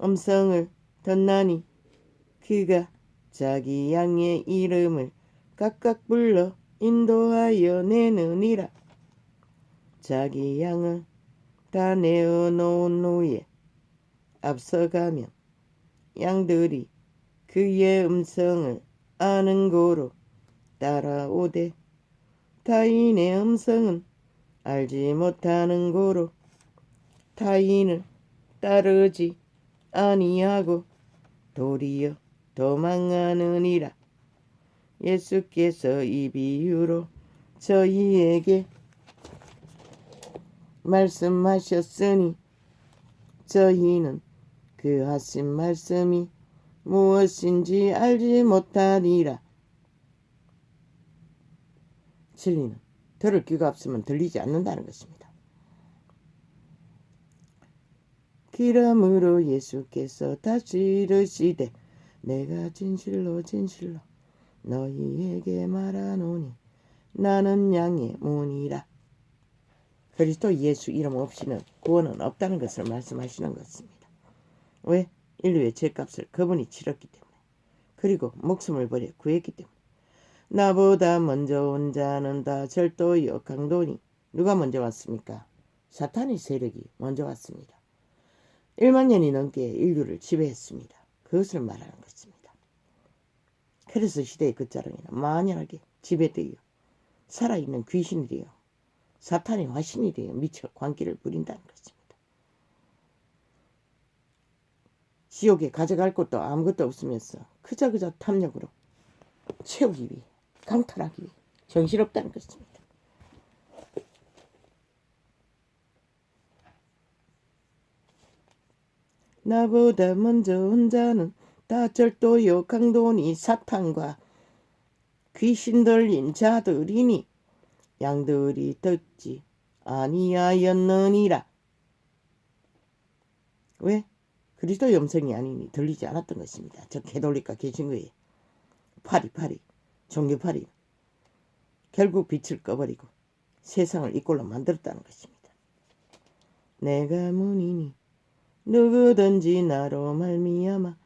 음성을 듣나니 그가 자기 양의 이름을 각각 불러 인도하여 내느니라. 자기 양을 다 내어 놓은 후에 앞서가면 양들이 그의 음성을 아는 고로 따라오되 타인의 음성은 알지 못하는 고로 타인을 따르지 아니하고 도리어 도망하느니라. 예수께서 이 비유로 저희에게 말씀하셨으니 저희는 그 하신 말씀이 무엇인지 알지 못하니라. 진리는 들을 귀가 없으면 들리지 않는다는 것입니다. 그러므로 예수께서 다시 이르시되 내가 진실로 너희에게 말하노니 나는 양의 문이라. 그리스도 예수 이름 없이는 구원은 없다는 것을 말씀하시는 것입니다. 왜? 인류의 죄값을 그분이 치렀기 때문에, 그리고 목숨을 버려 구했기 때문에. 나보다 먼저 온 자는 다 절도요 강도니. 누가 먼저 왔습니까? 사탄의 세력이 먼저 왔습니다. 1만 년이 넘게 인류를 지배했습니다. 그것을 말하는 것입니다. 그래서 시대의 끝자락에는 만연하게 지배되어 살아있는 귀신이 되어 사탄의 화신이 되어 미쳐 광기를 부린다는 것입니다. 지옥에 가져갈 것도 아무것도 없으면서 그저 탐욕으로 채우기 위해 강탈하기 위해 정신없다는 것입니다. 나보다 먼저 온 자는 다 절도요 강도니 사탄과 귀신 들린 자들이니 양들이 듣지 아니하였느니라. 왜? 그리스도의 음성이 아니니 들리지 않았던 것입니다. 저 개돌리가 계신 거예요. 파리 종교파리 결국 빛을 꺼버리고 세상을 이꼴로 만들었다는 것입니다. 내가 문이니 누구든지 나로 말미암아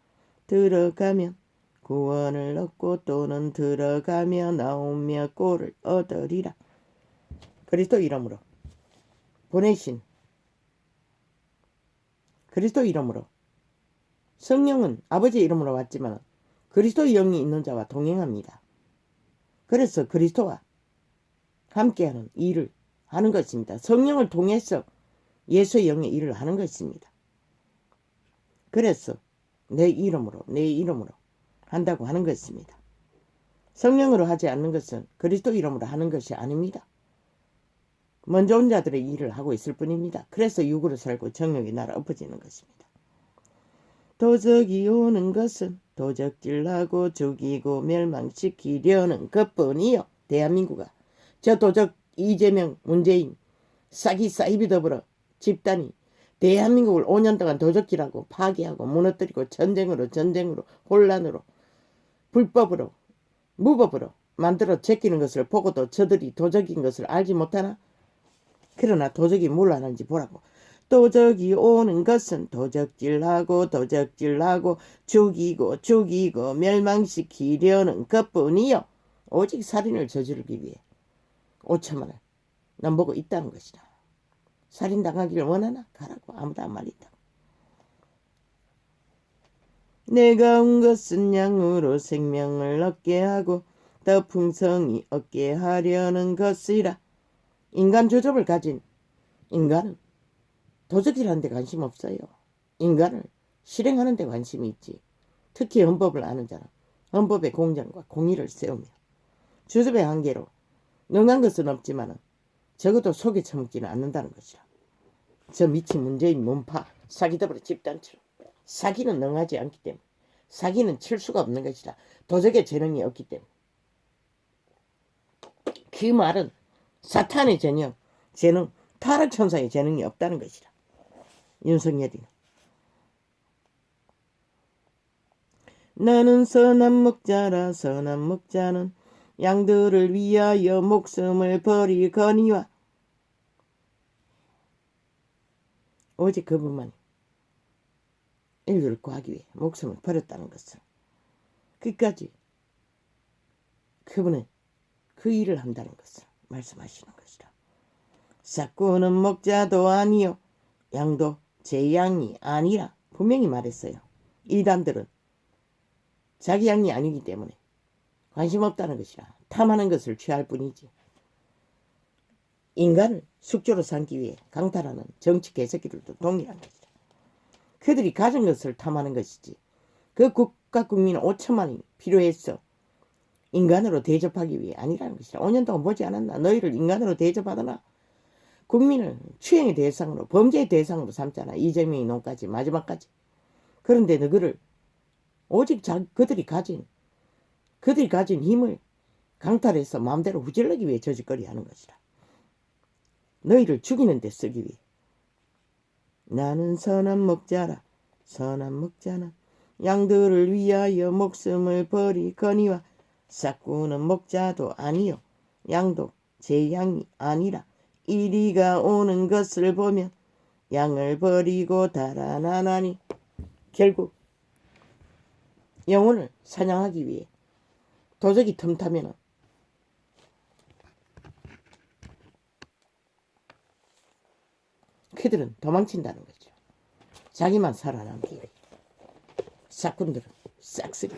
들어가면 구원을 얻고 또는 들어가며 나오며 꼴을 얻으리라. 그리스도 이름으로 보내신 그리스도 이름으로 성령은 아버지 이름으로 왔지만 그리스도의 영이 있는 자와 동행합니다. 그래서 그리스도와 함께하는 일을 하는 것입니다. 성령을 통해서 예수의 영의 일을 하는 것입니다. 그래서 내 이름으로 한다고 하는 것입니다. 성령으로 하지 않는 것은 그리스도 이름으로 하는 것이 아닙니다. 먼저 온 자들의 일을 하고 있을 뿐입니다. 그래서 육으로 살고 정욕이 날아 엎어지는 것입니다. 도적이 오는 것은 도적질하고 죽이고 멸망시키려는 것뿐이요. 대한민국아, 저 도적 이재명, 문재인, 싸기 싸이비 더불어 집단이 대한민국을 5년 동안 도적질하고 파괴하고 무너뜨리고 전쟁으로 혼란으로 불법으로 무법으로 만들어 제끼는 것을 보고도 저들이 도적인 것을 알지 못하나? 그러나 도적이 뭘 하는지 보라고. 도적이 오는 것은 도적질하고 죽이고 멸망시키려는 것뿐이요. 오직 살인을 저지르기 위해 5천만을 넘보고 있다는 것이다. 살인당하기를 원하나? 가라고. 아무도 안 말린다. 내가 온 것은 양으로 생명을 얻게 하고 더 풍성히 얻게 하려는 것이라. 인간 조접을 가진 인간은 도적질하는 데 관심 없어요. 인간을 실행하는 데 관심이 있지. 특히 헌법을 아는 자는 헌법의 공정과 공의를 세우며 주접의 한계로 능한 것은 없지만 적어도 속에 처먹지는 않는다는 것이라. 저 미친 문재인 문파 사기더불어 집단처럼 사기는 능하지 않기 때문에 사기는 칠 수가 없는 것이라. 도적의 재능이 없기 때문에. 그 말은 사탄의 재능, 타락천사의 재능이 없다는 것이라. 윤석열이는 나는 선한 목자라. 선한 목자는 양들을 위하여 목숨을 버리거니와. 오직 그분만이 인류를 구하기 위해 목숨을 버렸다는 것을, 끝까지 그분은 그 일을 한다는 것을 말씀하시는 것이라. 삭구는 목자도 아니요 양도 제 양이 아니라 분명히 말했어요. 이단들은 자기 양이 아니기 때문에 관심 없다는 것이라. 탐하는 것을 취할 뿐이지. 인간을 숙주로 삼기 위해 강탈하는 정치 개새끼들도 동일한 것이다. 그들이 가진 것을 탐하는 것이지. 그 국가 국민 5천만이 필요했어. 인간으로 대접하기 위해 아니라는 것이다. 5년 동안 보지 않았나? 너희를 인간으로 대접하더나? 국민을 추행의 대상으로, 범죄의 대상으로 삼잖아. 이재명의 놈까지, 마지막까지. 그런데 너희를 오직 그들이 가진 힘을 강탈해서 마음대로 후질르기 위해 저짓거리 하는 것이다. 너희를 죽이는 데 쓰기 위해. 나는 선한 목자라. 선한 목자는 양들을 위하여 목숨을 버리거니와. 삭구는 목자도 아니요 양도 제 양이 아니라. 이리가 오는 것을 보면 양을 버리고 달아나나니. 결국 영혼을 사냥하기 위해 도적이 틈타면 그들은 도망친다는 거죠. 자기만 살아남기 위해. 사꾼들은 싹쓸이.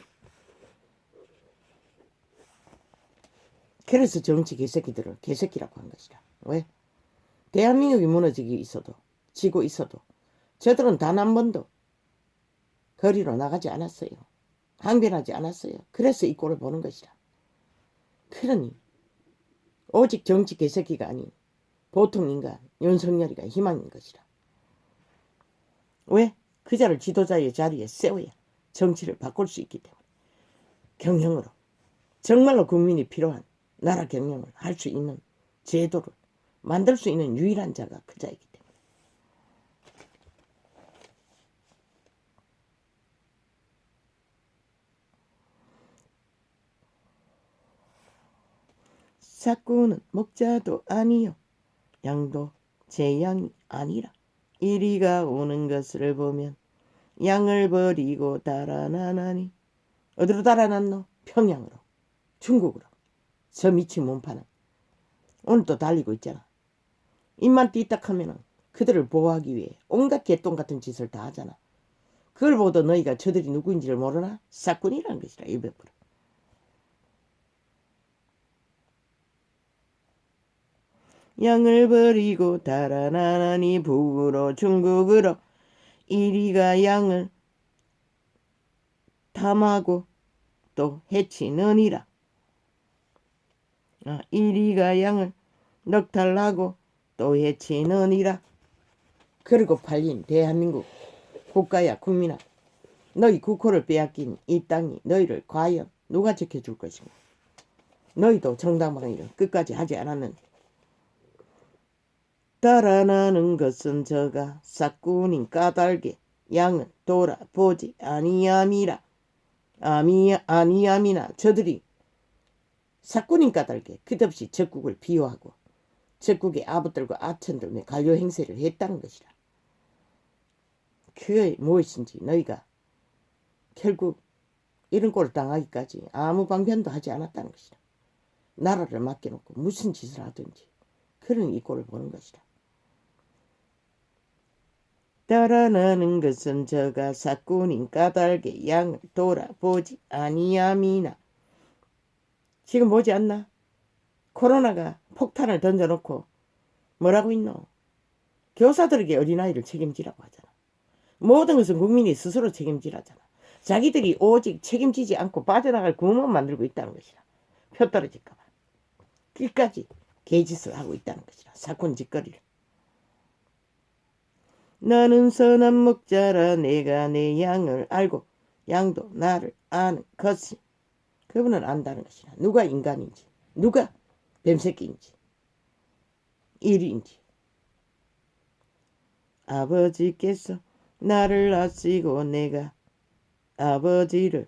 그래서 정치 개새끼들을 개새끼라고 한 것이다. 왜? 대한민국이 무너지기 있어도 지고 있어도 저들은 단 한 번도 거리로 나가지 않았어요. 항변하지 않았어요. 그래서 이 꼴을 보는 것이다. 그러니 오직 정치 개새끼가 아닌 보통 인간 윤석열이가 희망인 것이다. 왜? 그자를 지도자의 자리에 세워야 정치를 바꿀 수 있기 때문에. 경영으로 정말로 국민이 필요한 나라 경영을 할 수 있는 제도를 만들 수 있는 유일한 자가 그자이기 때문에. 사꾼은 목자도 아니요 양도 제 양이 아니라 이리가 오는 것을 보면 양을 버리고 달아나나니. 어디로 달아났노? 평양으로, 중국으로. 저 미친 몸파는 오늘 또 달리고 있잖아. 입만 띠딱하면은 그들을 보호하기 위해 온갖 개똥 같은 짓을 다 하잖아. 그걸 보도 너희가 저들이 누구인지를 모르나? 사꾼이라는 것이라. 100%. 양을 버리고 달아나나니 북으로 중국으로 이리가 양을 탐하고 또 해치느니라. 이리가 양을 넉탈하고 또 해치느니라. 그리고 팔린 대한민국 국가야 국민아, 너희 국호를 빼앗긴 이 땅이 너희를 과연 누가 지켜줄 것인가? 너희도 정당방위를 끝까지 하지 않았는데. 달아나는 것은 저가 사꾼인 까닭에 양은 돌아보지 아니함이라. 아니함이나 저들이 사꾼인 까닭에 끝없이 적국을 비호하고 적국의 아부들과 아천들의 관료 행세를 했다는 것이라. 그게 무엇인지 너희가 결국 이런 꼴을 당하기까지 아무 방변도 하지 않았다는 것이다. 나라를 맡겨놓고 무슨 짓을 하든지 그런 이 꼴을 보는 것이다. 달아나는 것은 저가 사꾼인 까닭에 양을 돌아보지 아니함이나. 지금 보지 않나? 코로나가 폭탄을 던져놓고 뭐라고 있노? 교사들에게 어린아이를 책임지라고 하잖아. 모든 것은 국민이 스스로 책임지라잖아. 자기들이 오직 책임지지 않고 빠져나갈 구멍만 만들고 있다는 것이라. 표 떨어질까봐 끝까지 개짓을 하고 있다는 것이라. 사건 짓거리를. 나는 선한 목자라 내가 내 양을 알고 양도 나를 아는 것이. 그분은 안다는 것이라. 누가 인간인지, 누가 뱀새끼인지, 일인지. 아버지께서 나를 아시고 내가 아버지를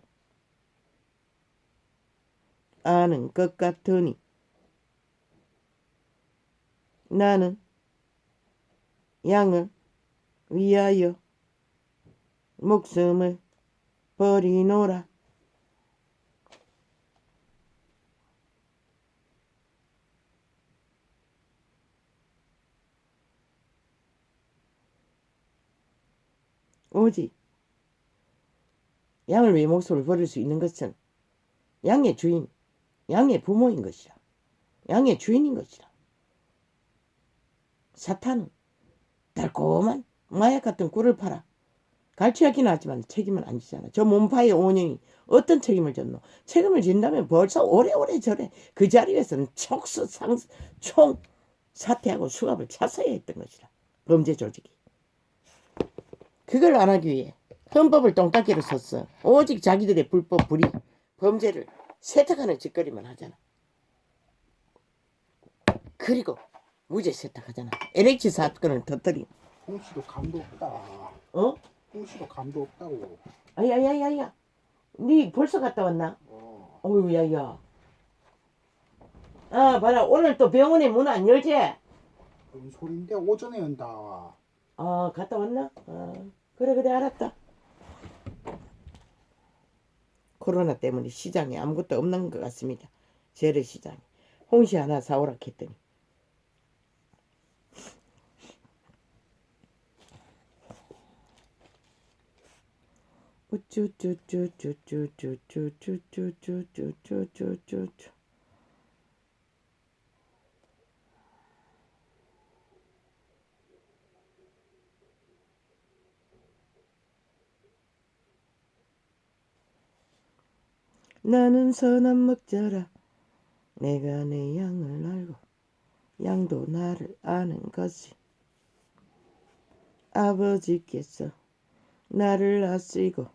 아는 것 같으니 나는 양을 위하여 목숨을 버리노라. 오직 양을 위해 목숨을 버릴 수 있는 것은 양의 주인, 양의 부모인 것이라. 양의 주인인 것이라. 사탄은 달콤한 마약 같은 꿀을 팔아 갈취하기는 하지만 책임은 안 지잖아. 저 몸파의 오년이 어떤 책임을 졌노? 책임을 진다면 벌써 오래오래 전에 그 자리에서는 총 사퇴하고 수갑을 찼어야 했던 것이라. 범죄 조직이. 그걸 안 하기 위해 헌법을 똥닦이로 썼어. 오직 자기들의 불법 불의 범죄를 세탁하는 짓거리만 하잖아. 그리고 무죄 세탁하잖아. LH 사건을 터뜨린. 홍씨도 감도 없다. 어? 홍씨도 감도 없다고. 아야야야야. 니 벌써 갔다 왔나? 어휴 야야. 아 봐라 오늘 또 병원에 문 안 열지? 뭔 소린데 오전에 연다. 아 갔다 왔나? 그래 알았다. 코로나 때문에 시장에 아무것도 없는 것 같습니다. 재래시장에. 홍시 하나 사오라 했더니 우쭈쭈쭈쭈쭈쭈쭈쭈쭈쭈쭈쭈쭈쭈 나는 선한 먹자라 내가 내 양을 알고 양도 나를 아는 것이 아버지께서 나를 아시고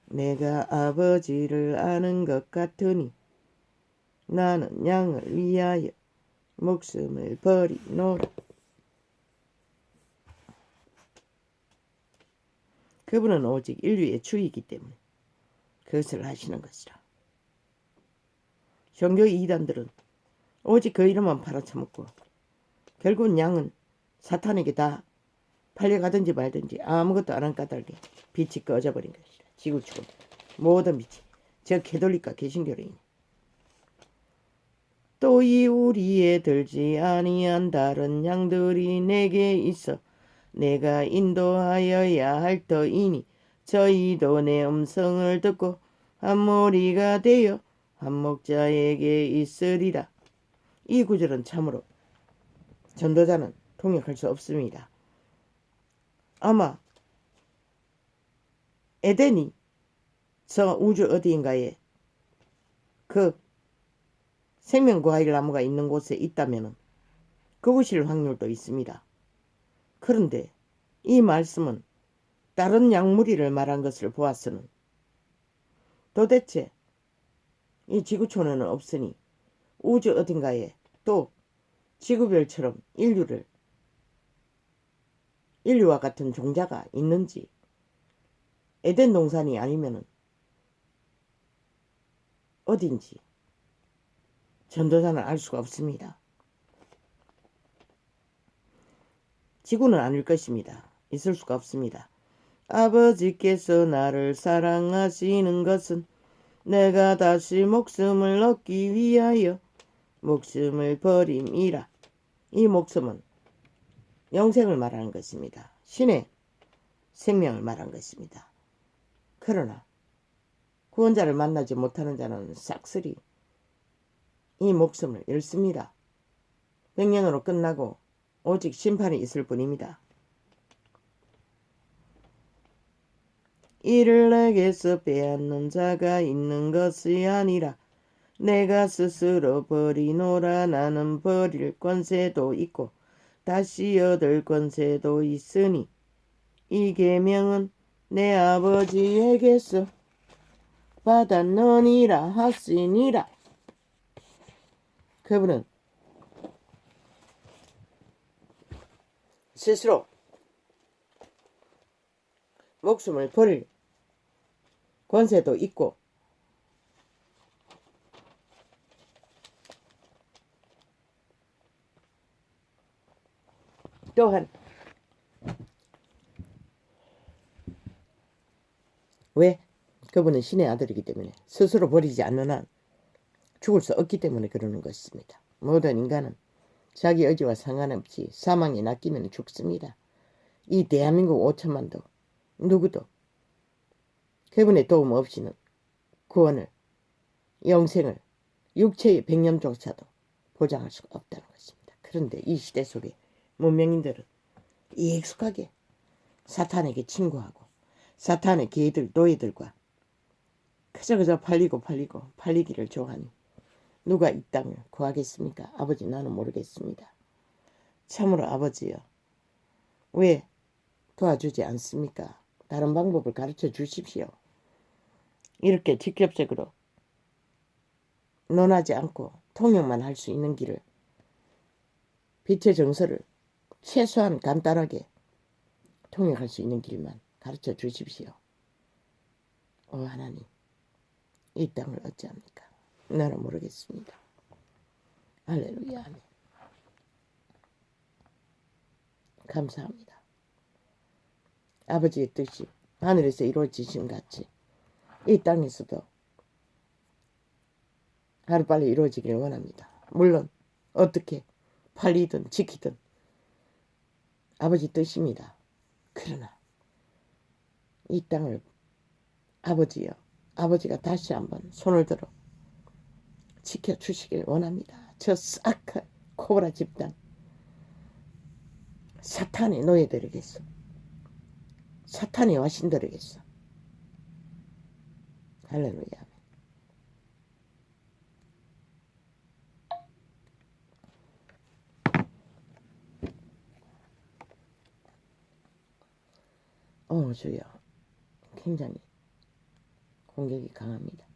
내가 아버지를 아는 것 같으니 나는 양을 위하여 목숨을 버리노라. 그분은 오직 인류의 주이기 때문에 그것을 하시는 것이라. 종교 이단들은 오직 그 이름만 팔아쳐먹고 결국은 양은 사탄에게 다 팔려가든지 말든지 아무것도 안 한 까닭에 빛이 꺼져버린 것이라. 지구촌 모든 빛이 저 캐톨릭과 개신교로이니 또 이 우리에 들지 아니한 다른 양들이 내게 있어 내가 인도하여야 할 터이니 저희도 내 음성을 듣고 한 무리가 되어 한 목자에게 있으리라. 이 구절은 참으로 전도자는 통역할 수 없습니다. 아마 에덴이 저 우주 어디인가에 그 생명과일 나무가 있는 곳에 있다면 그곳일 확률도 있습니다. 그런데 이 말씀은 다른 약무리를 말한 것을 보아서는 도대체 이 지구촌에는 없으니 우주 어딘가에 또 지구별처럼 인류와 같은 종자가 있는지 에덴 동산이 아니면은 어딘지 전도자는 알 수가 없습니다. 지구는 아닐 것입니다. 있을 수가 없습니다. 아버지께서 나를 사랑하시는 것은 내가 다시 목숨을 얻기 위하여 목숨을 버림이라. 이 목숨은 영생을 말하는 것입니다. 신의 생명을 말하는 것입니다. 그러나 구원자를 만나지 못하는 자는 싹쓸이 이 목숨을 잃습니다. 백년으로 끝나고 오직 심판이 있을 뿐입니다. 이를 내게서 빼앗는 자가 있는 것이 아니라 내가 스스로 버리노라. 나는 버릴 권세도 있고 다시 얻을 권세도 있으니 이 계명은 내 아버지에게서 받았느니라 하시니라. 그분은 스스로 목숨을 버릴 권세도 있고 또한 왜? 그분은 신의 아들이기 때문에 스스로 버리지 않는 한 죽을 수 없기 때문에 그러는 것입니다. 모든 인간은 자기 의지와 상관없이 사망에 낚이면 죽습니다. 이 대한민국 5천만도 누구도 그분의 도움 없이는 구원을, 영생을, 육체의 백년조차도 보장할 수가 없다는 것입니다. 그런데 이 시대 속에 문명인들은 익숙하게 사탄에게 친구하고 사탄의 개들, 노예들과 그저 팔리기를 좋아하니 누가 이 땅을 구하겠습니까? 아버지, 나는 모르겠습니다. 참으로 아버지여, 왜 도와주지 않습니까? 다른 방법을 가르쳐 주십시오. 이렇게 직접적으로 논하지 않고 통역만 할 수 있는 길을, 빛의 정서를 최소한 간단하게 통역할 수 있는 길만 가르쳐 주십시오. 오 하나님, 이 땅을 어찌합니까? 나는 모르겠습니다. 할렐루야. 아멘. 감사합니다. 아버지의 뜻이 하늘에서 이루어지심 같이 이 땅에서도 하루빨리 이루어지기를 원합니다. 물론 어떻게 팔리든 지키든 아버지 뜻입니다. 그러나 이 땅을 아버지여, 아버지가 다시 한번 손을 들어 지켜주시길 원합니다. 저 싹 코브라 집단 사탄이 노예되겠어. 사탄이 와신들이겠어. 할렐루야. 주여, 굉장히 공격이 강합니다.